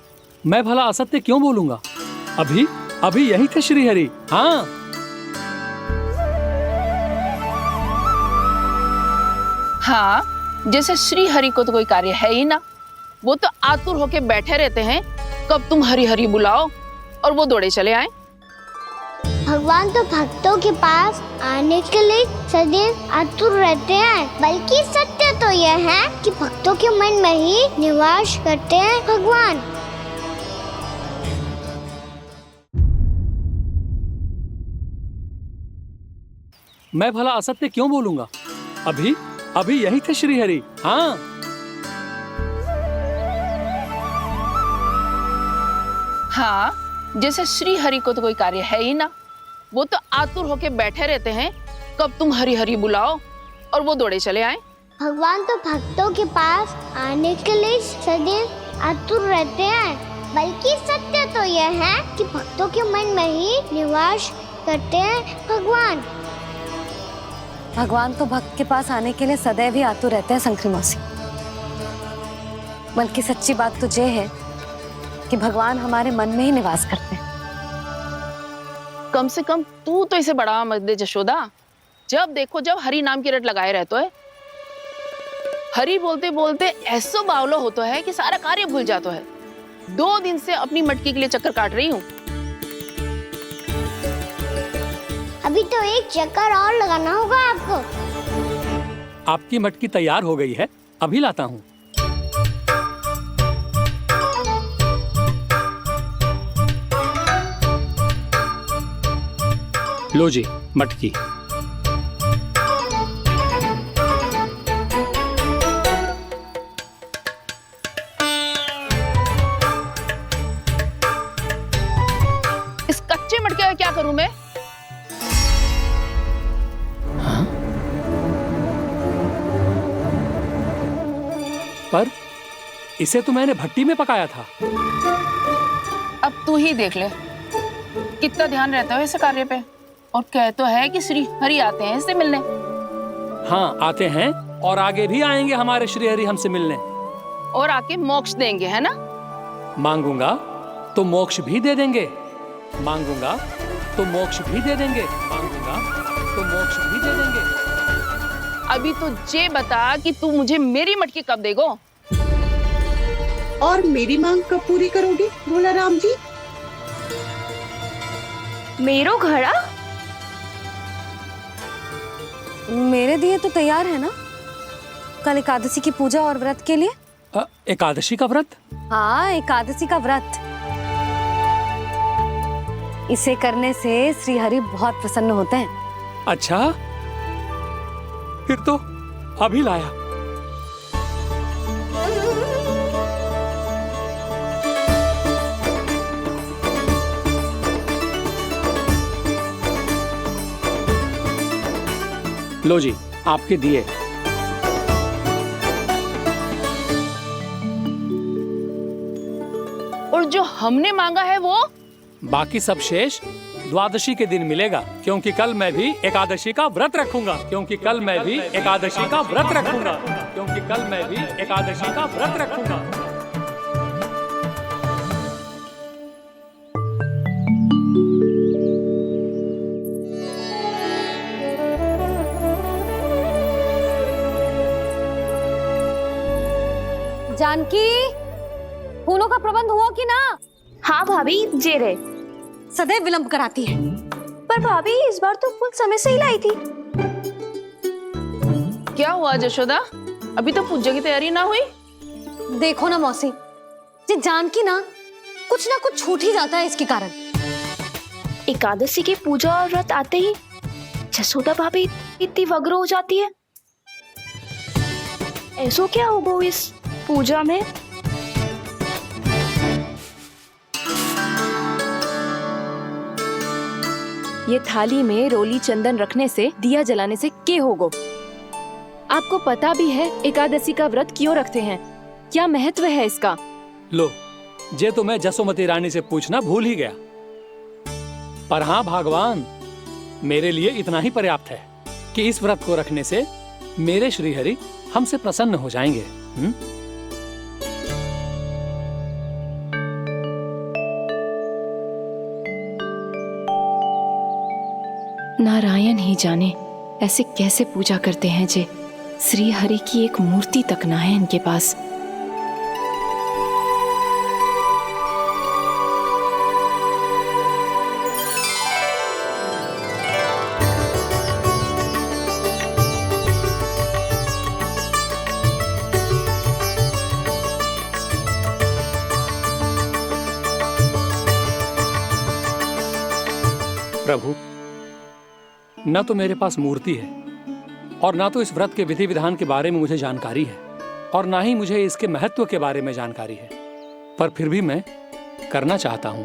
मैं भला असत्य क्यों बोलूंगा? अभी यही थे श्री हरि। हाँ, हाँ, जैसे श्री हरि को तो कोई कार्य है ही ना, वो तो आतुर होके बैठे रहते हैं कब तुम हरि हरि बुलाओ और वो दौड़े चले आए। भगवान तो भक्तों के पास आने के लिए सदैव आतुर रहते हैं, बल्कि सत्य तो यह है कि भक्तों के मन में ही निवास करते हैं भगवान। मैं भला असत्य क्यों बोलूंगा? अभी यही थे श्री हरि। हाँ, हाँ, जैसे श्री हरि को तो कोई कार्य है ही ना, वो तो आतुर होके बैठे रहते हैं कब तुम हरि हरि बुलाओ और वो दौड़े चले आए। भगवान तो भक्तों के पास आने के लिए सदैव आतुर रहते हैं, बल्कि सत्य तो यह है कि भक्तों के मन में ही निवास करते हैं भगवान। भगवान तो भक्त के पास आने के लिए सदैव ही आतुर रहते हैं शंकरी मौसी। बल्कि सच्ची बात तो ये है कि भगवान हमारे मन में ही निवास करते हैं। कम से कम तू तो इसे बढ़ावा मत दे जशोदा। जब देखो जब हरि नाम की रट लगाए रहते है। हरि बोलते बोलते ऐसो बावलो होता है कि सारा कार्य भूल जाता है। 2 दिन से अपनी मटकी के लिए चक्कर काट रही हूँ। अभी तो एक चक्कर और लगाना होगा आपको। आपकी मटकी तैयार हो गई है, अभी लाता हूँ। लो जी मटकी। इस कच्चे मटके का क्या करूं मैं? पर इसे तो मैंने भट्टी में पकाया था। अब तू ही देख ले कितना ध्यान रहता है इस कार्य पे। और कह तो है कि श्री हरि आते हैं इससे मिलने। हाँ, आते हैं और आगे भी आएंगे हमारे श्री हरि हमसे मिलने। और आके मोक्ष देंगे, है ना? मांगूंगा तो मोक्ष भी दे देंगे, मांगूंगा तो मोक्ष भी दे देंगे, मांगूंगा तो मोक्ष भी दे देंगे। अभी तो ये बता कि तू मुझे मेरी मटकी कब देगो? और मेरी मांग कब पूरी करोगे भोलाराम जी? मेरो घड़ा मेरे दिए तो तैयार है ना? कल एकादशी की पूजा और व्रत के लिए। एकादशी का व्रत? हाँ, एकादशी का व्रत। इसे करने से श्री हरि बहुत प्रसन्न होते हैं। अच्छा, फिर तो अभी लाया। लो जी आपके दिए। और जो हमने मांगा है वो? बाकी सब शेष द्वादशी के दिन मिलेगा, क्योंकि कल मैं भी एकादशी का व्रत रखूंगा, क्योंकि कल मैं भी एकादशी का व्रत रखूंगा, क्योंकि कल मैं भी एकादशी का व्रत रखूंगा। जानकी, फूलों का प्रबंध हुआ कि ना? हाँ भाभी, जे रहे। सदैव विलंब कराती है। पर भाभी इस बार तो फूल समय से ही लाई थी। क्या हुआ जशोदा, अभी तो पूजा की तैयारी ना हुई? देखो ना मौसी, ये जानकी ना कुछ छूट ही जाता है इसके कारण। एकादशी की पूजा और व्रत आते ही जसोदा भाभी इतनी वग्र हो जाती है। ऐसो क्या होगा इस पूजा में? ये थाली में रोली चंदन रखने से, दिया जलाने से के होगो? आपको पता भी है एकादशी का व्रत क्यों रखते हैं, क्या महत्व है इसका? लो, जे तो मैं जसोमती रानी से पूछना भूल ही गया। पर हाँ भगवान, मेरे लिए इतना ही पर्याप्त है कि इस व्रत को रखने से मेरे श्रीहरि हमसे प्रसन्न हो जाएंगे। नारायण ही जाने ऐसे कैसे पूजा करते हैं जे श्री हरि की एक मूर्ति तक ना है इनके पास। प्रभु, न तो मेरे पास मूर्ति है और ना तो इस व्रत के विधि विधान के बारे में मुझे जानकारी है, और ना ही मुझे इसके महत्व के बारे में जानकारी है, पर फिर भी मैं करना चाहता हूं।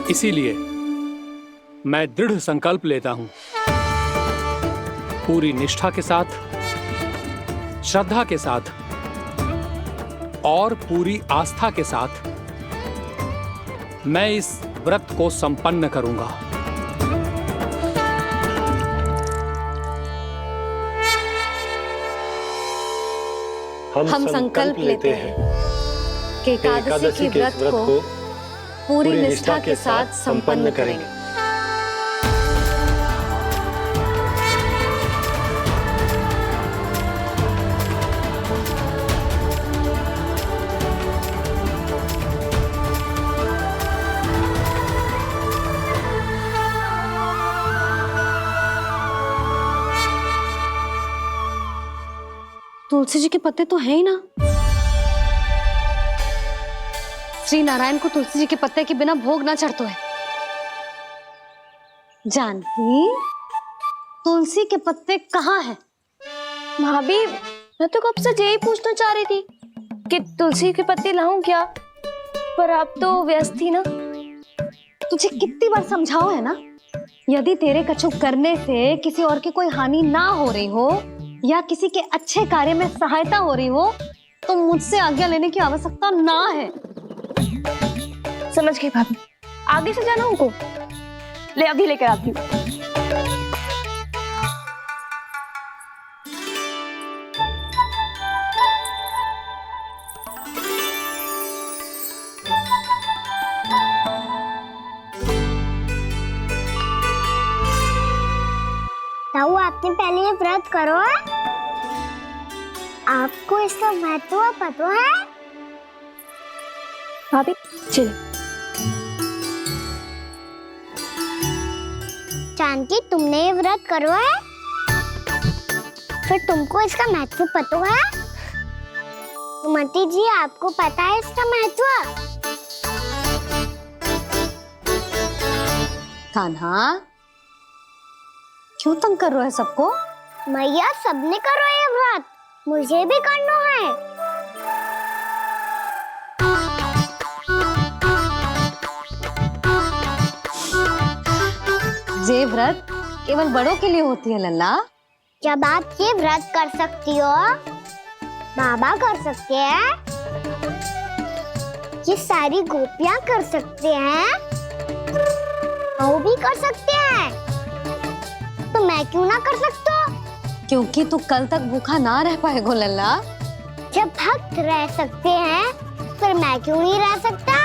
इसीलिए मैं दृढ़ संकल्प लेता हूं, पूरी निष्ठा के साथ, श्रद्धा के साथ और पूरी आस्था के साथ मैं इस व्रत को संपन्न करूंगा। हम संकल्प लेते हैं कि एकादशी के व्रत को पूरी निष्ठा के साथ संपन्न करेंगे। तुलसी जी के पत्ते तो हैं ही ना। श्री नारायण को तुलसी जी के पत्ते के बिना भोग ना चढ़तो है। जानकी, तुलसी के पत्ते कहाँ हैं? भाभी, मैं तो कब से यही पूछना चाह रही थी कि तुलसी के पत्ते लाऊं क्या, पर आप तो व्यस्त थी ना। तुझे कितनी बार समझाओ है ना, यदि तेरे कछु करने से किसी और की कोई हानि ना हो रही हो या किसी के अच्छे कार्य में सहायता हो रही हो तो मुझसे आज्ञा लेने की आवश्यकता ना है। समझ गई भाभी, आगे से जाना उनको। ले अभी लेकर आती हूँ। ताऊ, आपने पहले ये व्रत करो है? आपको इसका महत्व पता है? भाभी चल। जानकी, तुमने ये व्रत करो है? फिर तुमको इसका महत्व पता है? सुमति जी, आपको पता है इसका महत्व? कान्हा, क्यों तंग कर रहा है सबको? मैया, सबने करो ये व्रत, मुझे भी करना है। ये व्रत केवल बड़ों के लिए होती है लल्ला। जब आप ये व्रत कर सकती हो, बाबा कर सकते हैं, ये सारी गोपियां कर सकते हैं, वो भी कर सकते हैं, तो मैं क्यों ना कर सकता? क्योंकि तू कल तक भूखा ना रह पाएगो लल्ला। जब भक्त रह सकते हैं, फिर मैं क्यों नहीं रह सकता?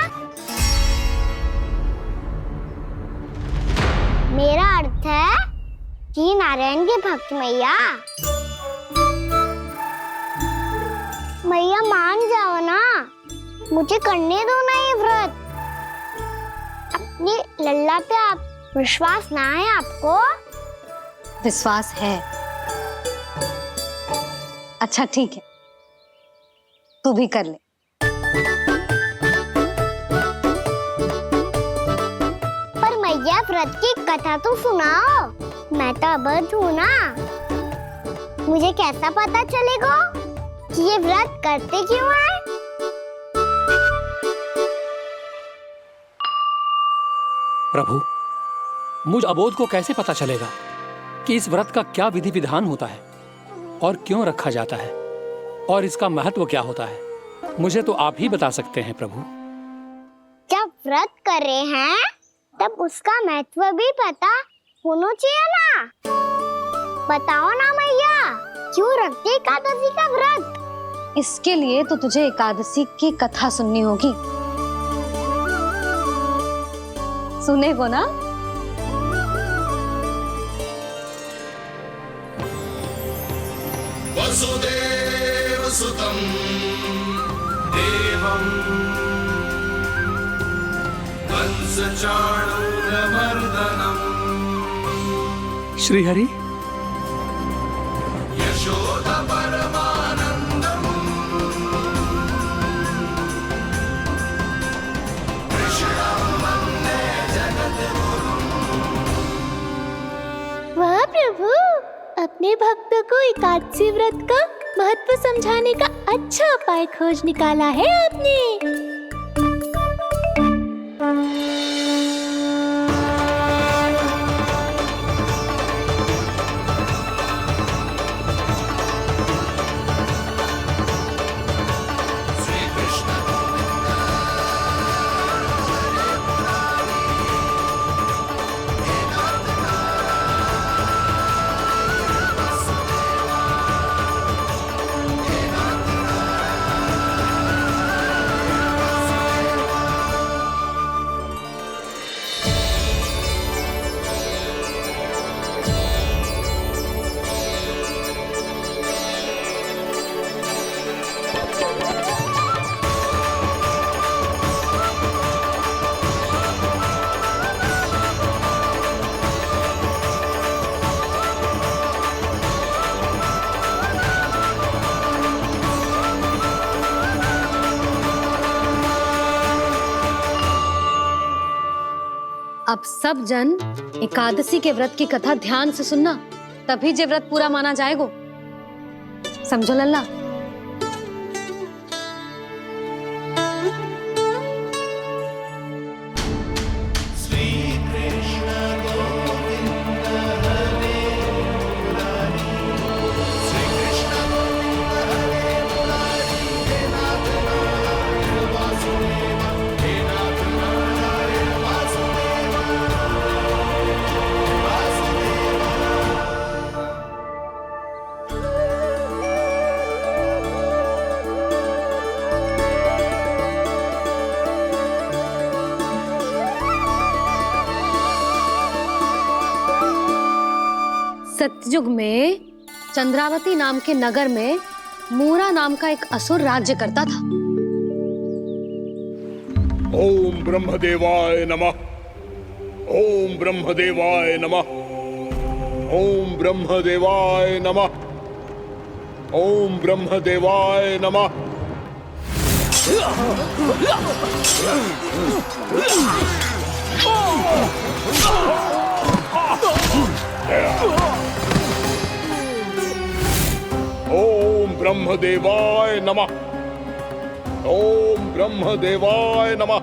मेरा अर्थ है कि नारायण के भक्त मैया, मैया मान जाओ ना, मुझे करने दो ना ये व्रत। अपनी लल्ला पे आप विश्वास ना है आपको? विश्वास है। अच्छा ठीक है, तू भी कर ले। पर मैया व्रत की कथा तो सुनाओ, मैं तो अबध हूँ ना, मुझे कैसा पता चलेगा कि ये व्रत करते क्यों हैं? प्रभु, मुझ अबोध को कैसे पता चलेगा कि इस व्रत का क्या विधि विधान होता है और क्यों रखा जाता है और इसका महत्व क्या होता है? मुझे तो आप ही बता सकते हैं प्रभु। जब व्रत कर रहे हैं तब उसका महत्व भी पता होना चाहिए ना। बताओ ना मैया, क्यों रखते एकादशी का व्रत? इसके लिए तो तुझे एकादशी की कथा सुननी होगी। सुनेगो ना? वसुदेव सुतं देवं कंस चाणूरमर्दनम् श्री हरि, यशोदा परमानंदम् कृष्णं वन्दे जगद्गुरुम्। वाह प्रभु, अपने भक्तों को एकादशी व्रत का महत्व समझाने का अच्छा उपाय खोज निकाला है आपने। अब सब जन एकादशी के व्रत की कथा ध्यान से सुनना, तभी जे व्रत पूरा माना जाएगो। समझो लल्ला? सतयुग में चंद्रावती नाम के नगर में मूरा नाम का एक असुर राज्य करता था। ओम ब्रह्मदेवाय नमः। ओम ब्रह्मदेवाय नमः। ओम ब्रह्मदेवाय नमः। ओम ब्रह्मदेवाय नमः। ओम ब्रह्मदेवाय नमः। ओम ब्रह्मदेवाय नमः।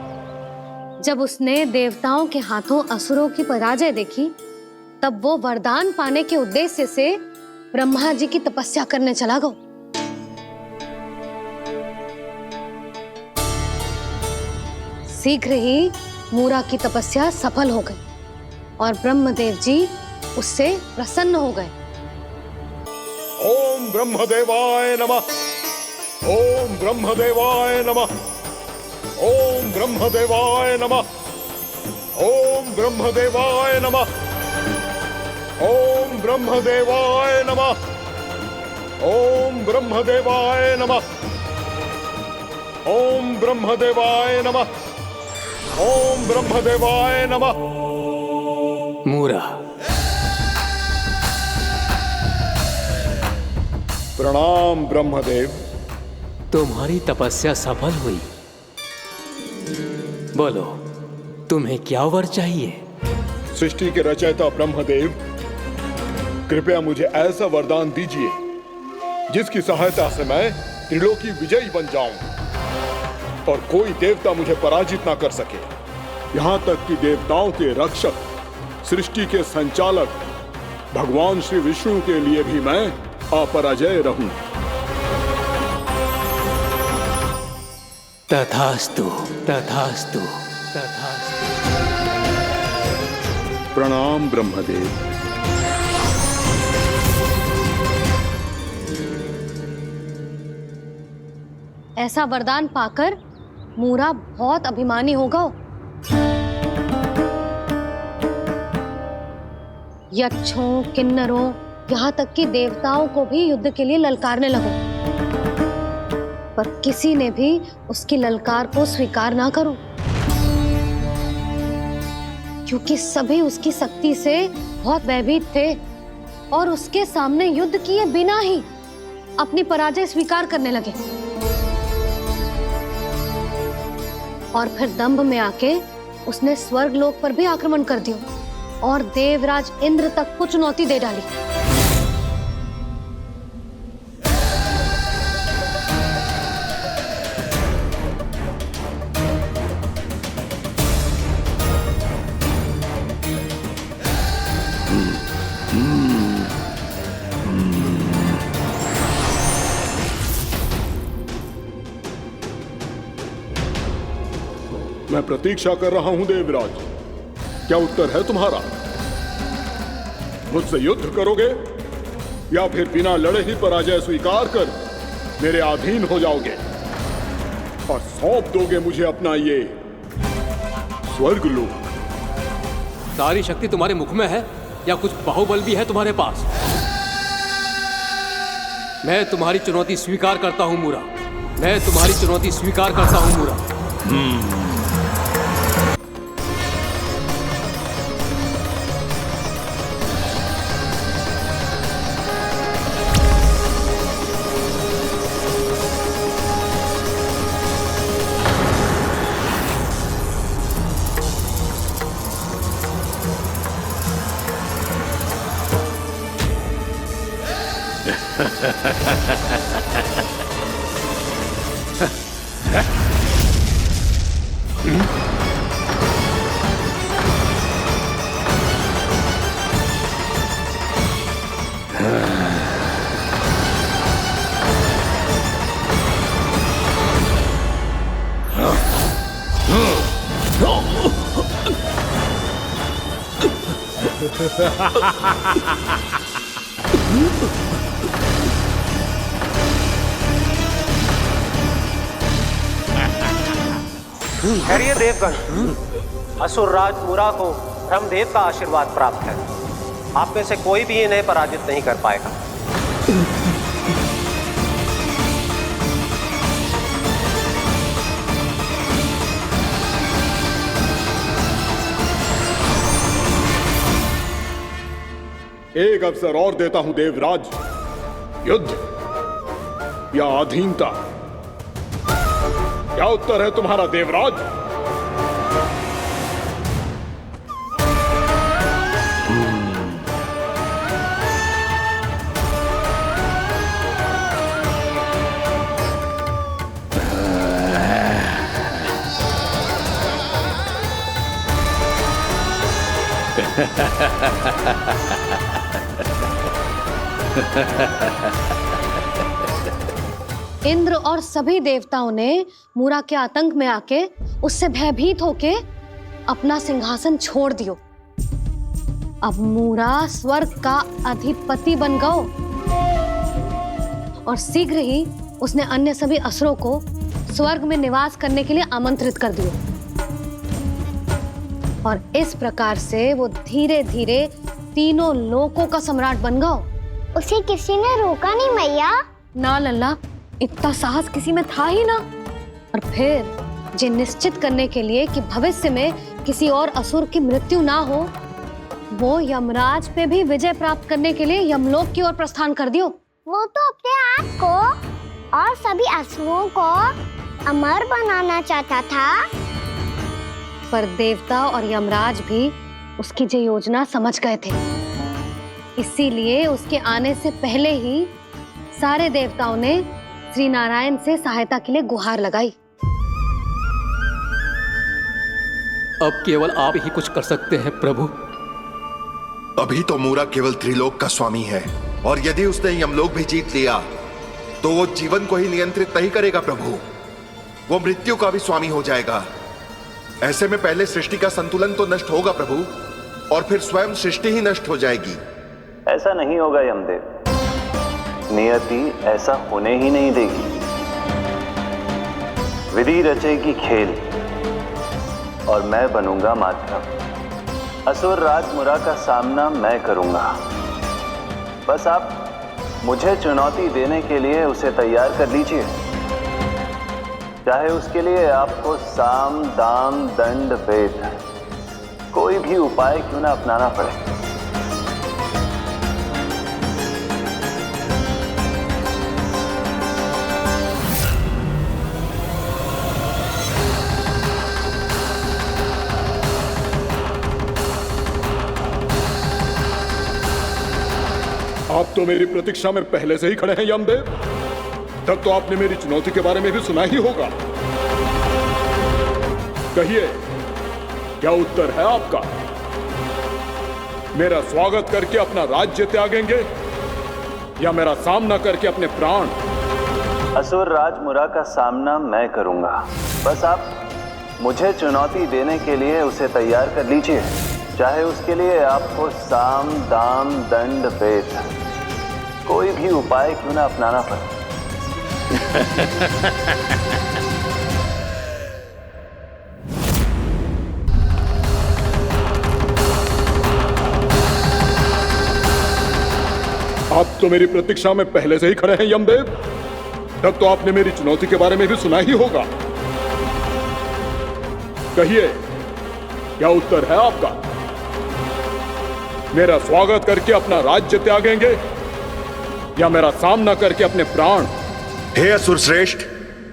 जब उसने देवताओं के हाथों असुरों की पराजय देखी, तब वो वरदान पाने के उद्देश्य से ब्रह्मा जी की तपस्या करने चला गो। शीघ्र ही मूरा की तपस्या सफल हो गई और ब्रह्मदेव जी उससे प्रसन्न हो गए। ओम ब्रह्मदेवाय नमः। ओम ब्रह्मदेवाय नमः। ओम ब्रह्मदेवाय नमः। ओम ब्रह्मदेवाय नमः। ओम ब्रह्मदेवाय नमः। ओम ब्रह्मदेवाय नमः। ओम ब्रह्मदेवाय नमः। ओम ब्रह्मदेवाय नमः। मूरा, प्रणाम ब्रह्मदेव। तुम्हारी तपस्या सफल हुई। बोलो, तुम्हें क्या वर चाहिए? सृष्टि के रचयिता ब्रह्मदेव, कृपया मुझे ऐसा वरदान दीजिए जिसकी सहायता से मैं त्रिलोकी विजयी बन जाऊं और कोई देवता मुझे पराजित ना कर सके। यहां तक कि देवताओं के रक्षक, सृष्टि के संचालक भगवान श्री विष्णु के लिए भी मैं अपराजय रहूं। तथास्तु, तथास्तु, तथास्तु। प्रणाम ब्रह्मदेव। ऐसा वरदान पाकर मूरा बहुत अभिमानी होगा। यक्षों, किन्नरों, यहाँ तक कि देवताओं को भी युद्ध के लिए ललकारने लगा, पर किसी ने भी उसकी ललकार को स्वीकार ना करो, क्योंकि सभी उसकी शक्ति से बहुत भयभीत थे और उसके सामने युद्ध किए बिना ही अपनी पराजय स्वीकार करने लगे और फिर दंभ में आके उसने स्वर्ग लोक पर भी आक्रमण कर दिया और देवराज इंद्र तक को चुनौती दे डाली। मैं प्रतीक्षा कर रहा हूं देवराज, क्या उत्तर है तुम्हारा? मुझसे युद्ध करोगे या फिर बिना लड़े ही पराजय स्वीकार कर मेरे अधीन हो जाओगे और सौंप दोगे मुझे अपना ये स्वर्ग लोक? सारी शक्ति तुम्हारे मुख में है या कुछ बाहुबल भी है तुम्हारे पास? मैं तुम्हारी चुनौती स्वीकार करता हूं मूरा। मैं तुम्हारी चुनौती स्वीकार करता हूं मूरा। खैरिए देवगण, असुर राज मूरा को ब्रह्मदेव का आशीर्वाद प्राप्त है। आप में से कोई भी इन्हें पराजित नहीं कर पाएगा। एक अवसर और देता हूं देवराज, युद्ध या अधीनता, क्या उत्तर है तुम्हारा देवराज? इंद्र और सभी देवताओं ने मूरा के आतंक में आके उससे भयभीत होके अपना सिंहासन छोड़ दियो। अब मूरा स्वर्ग का अधिपति बन गयो और शीघ्र ही उसने अन्य सभी असुरों को स्वर्ग में निवास करने के लिए आमंत्रित कर दियो। और इस प्रकार से वो धीरे धीरे तीनों लोकों का सम्राट बन गयो। उसे किसी ने रोका नहीं मैया? ना लल्ला, इतना साहस किसी में था ही ना। और फिर ये निश्चित करने के लिए कि भविष्य में किसी और असुर की मृत्यु ना हो, वो यमराज पे भी विजय प्राप्त करने के लिए यमलोक की ओर प्रस्थान कर दियो। वो तो अपने आप को और सभी असुरों को अमर बनाना चाहता था। पर देवता और यमराज भी उसकी ये योजना समझ गए थे। इसीलिए उसके आने से पहले ही सारे देवताओं ने श्री नारायण से सहायता के लिए गुहार लगाई। अब केवल आप ही कुछ कर सकते हैं प्रभु। अभी तो मूरा केवल त्रिलोक का स्वामी है, और यदि उसने यमलोक भी जीत लिया तो वो जीवन को ही नियंत्रित नहीं करेगा प्रभु, वो मृत्यु का भी स्वामी हो जाएगा। ऐसे में पहले सृष्टि का संतुलन तो नष्ट होगा प्रभु, और फिर स्वयं सृष्टि ही नष्ट हो जाएगी। ऐसा नहीं होगा यमदेव, नियति ऐसा होने ही नहीं देगी। विधि रचेगी खेल और मैं बनूंगा माध्यम। असुर राज मूरा का सामना मैं करूंगा। बस आप मुझे चुनौती देने के लिए उसे तैयार कर लीजिए, चाहे उसके लिए आपको साम दाम दंड भेद कोई भी उपाय क्यों ना अपनाना पड़े। आप तो मेरी प्रतीक्षा में पहले से ही खड़े हैं यमदेव। तब तो आपने मेरी चुनौती के बारे में भी सुना ही होगा। कहिए, क्या उत्तर है आपका? मेरा स्वागत करके अपना राज्य त्यागेंगे या मेरा सामना करके अपने प्राण? असुर राज मूरा का सामना मैं करूंगा। बस आप मुझे चुनौती देने के लिए उसे तैयार कर लीजिए, चाहे उसके लिए आपको साम दाम दंड भेद कोई भी उपाय क्यों ना अपनाना पड़े। आप तो मेरी प्रतीक्षा में पहले से ही खड़े हैं यमदेव। तब तो आपने मेरी चुनौती के बारे में भी सुना ही होगा। कहिए, क्या उत्तर है आपका? मेरा स्वागत करके अपना राज्य त्यागेंगे या मेरा सामना करके अपने प्राण? हे असुर श्रेष्ठ,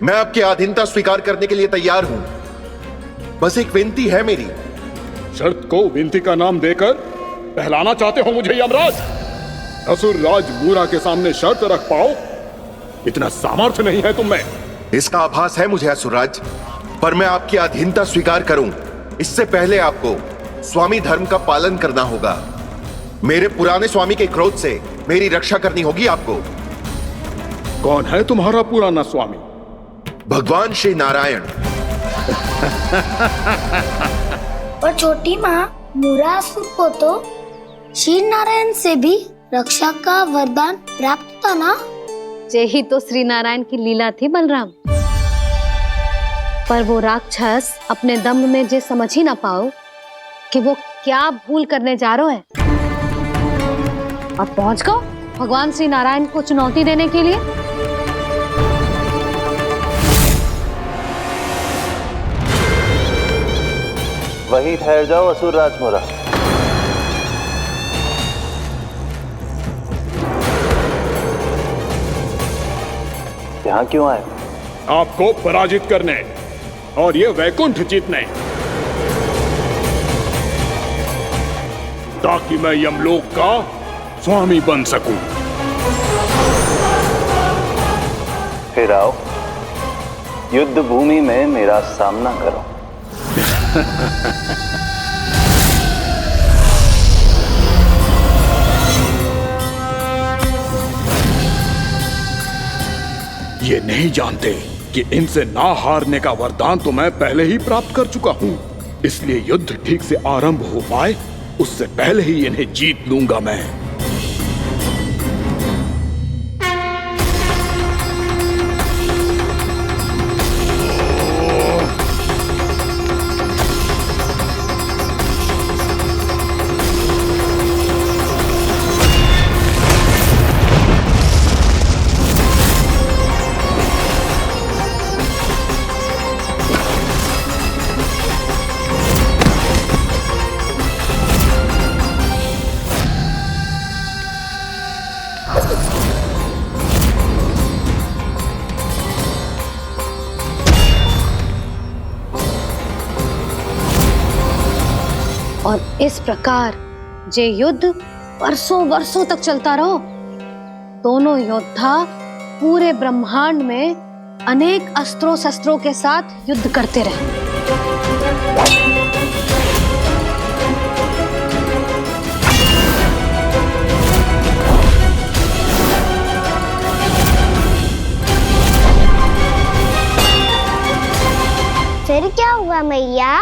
मैं आपकी अधीनता स्वीकार करने के लिए तैयार हूं। बस एक विनती है मेरी। शर्त को विनती का नाम देकर पहलाना चाहते हो मुझे यमराज? असुर राज मूरा के सामने शर्त रख पाओ, इतना सामर्थ्य नहीं है तुम में। इसका आभास है मुझे असुरराज, पर मैं आपकी अधीनता स्वीकार करूं इससे पहले आपको स्वामी धर्म का पालन करना होगा। मेरे पुराने स्वामी के क्रोध से मेरी रक्षा करनी होगी आपको। कौन है तुम्हारा पुराना स्वामी? भगवान श्री नारायण। और छोटी माँ मूरासुर को तो श्री नारायण से भी रक्षा का वरदान प्राप्त था ना? यही तो श्री नारायण की लीला थी बलराम। पर वो राक्षस अपने दम में जे समझ ही ना पाओ कि वो क्या भूल करने जा रहा है, और पहुंच गो भगवान श्री नारायण को चुनौती देने के लिए। वहीं ठहर जाओ असुर राज मूरा। यहाँ क्यों आए? आपको पराजित करने और ये वैकुंठ जीतने, ताकि मैं यमलोक का स्वामी बन सकूं। फिर आओ, युद्ध भूमि में मेरा सामना करो। ये नहीं जानते कि इनसे ना हारने का वरदान तो मैं पहले ही प्राप्त कर चुका हूँ। इसलिए युद्ध ठीक से आरंभ हो पाए उससे पहले ही इन्हें जीत लूंगा मैं। और इस प्रकार ये युद्ध वर्षों वर्षों तक चलता रहो। दोनों योद्धा पूरे ब्रह्मांड में अनेक अस्त्रों शस्त्रों के साथ युद्ध करते रहे। फिर क्या हुआ मैया?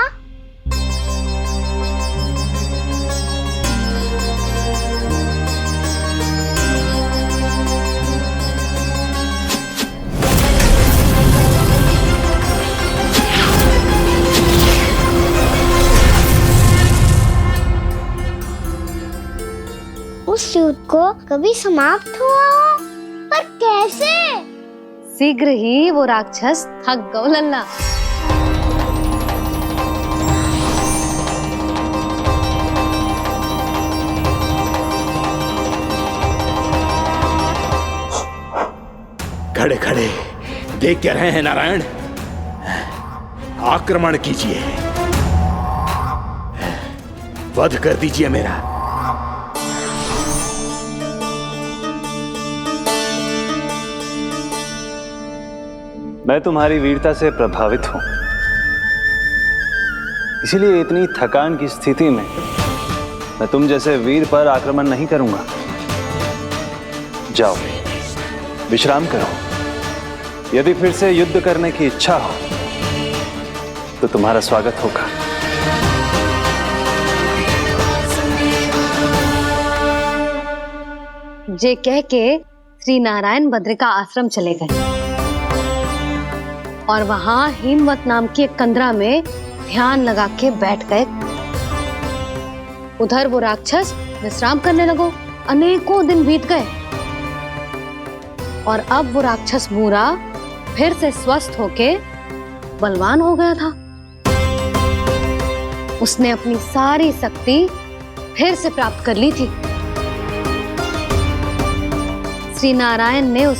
उस युद्ध को कभी समाप्त हुआ हो, पर कैसे? शीघ्र ही वो राक्षस थक गौ लल्ला। खड़े खड़े देख क्या रहे हैं नारायण? आक्रमण कीजिए, वध कर दीजिए मेरा। मैं तुम्हारी वीरता से प्रभावित हूं, इसीलिए इतनी थकान की स्थिति में मैं तुम जैसे वीर पर आक्रमण नहीं करूंगा। जाओ विश्राम करो। यदि फिर से युद्ध करने की इच्छा हो तो तुम्हारा स्वागत होगा। जे कह के श्री नारायण बद्रिका आश्रम चले गए और वहां हिमवत नाम की एक कंदरा में ध्यान लगा के बैठ गए। उधर वो राक्षस विश्राम करने लगो। अनेकों दिन बीत गए और अब वो राक्षस मूरा फिर से स्वस्थ होके बलवान हो गया था। उसने अपनी सारी शक्ति फिर से प्राप्त कर ली थी। श्री नारायण ने उस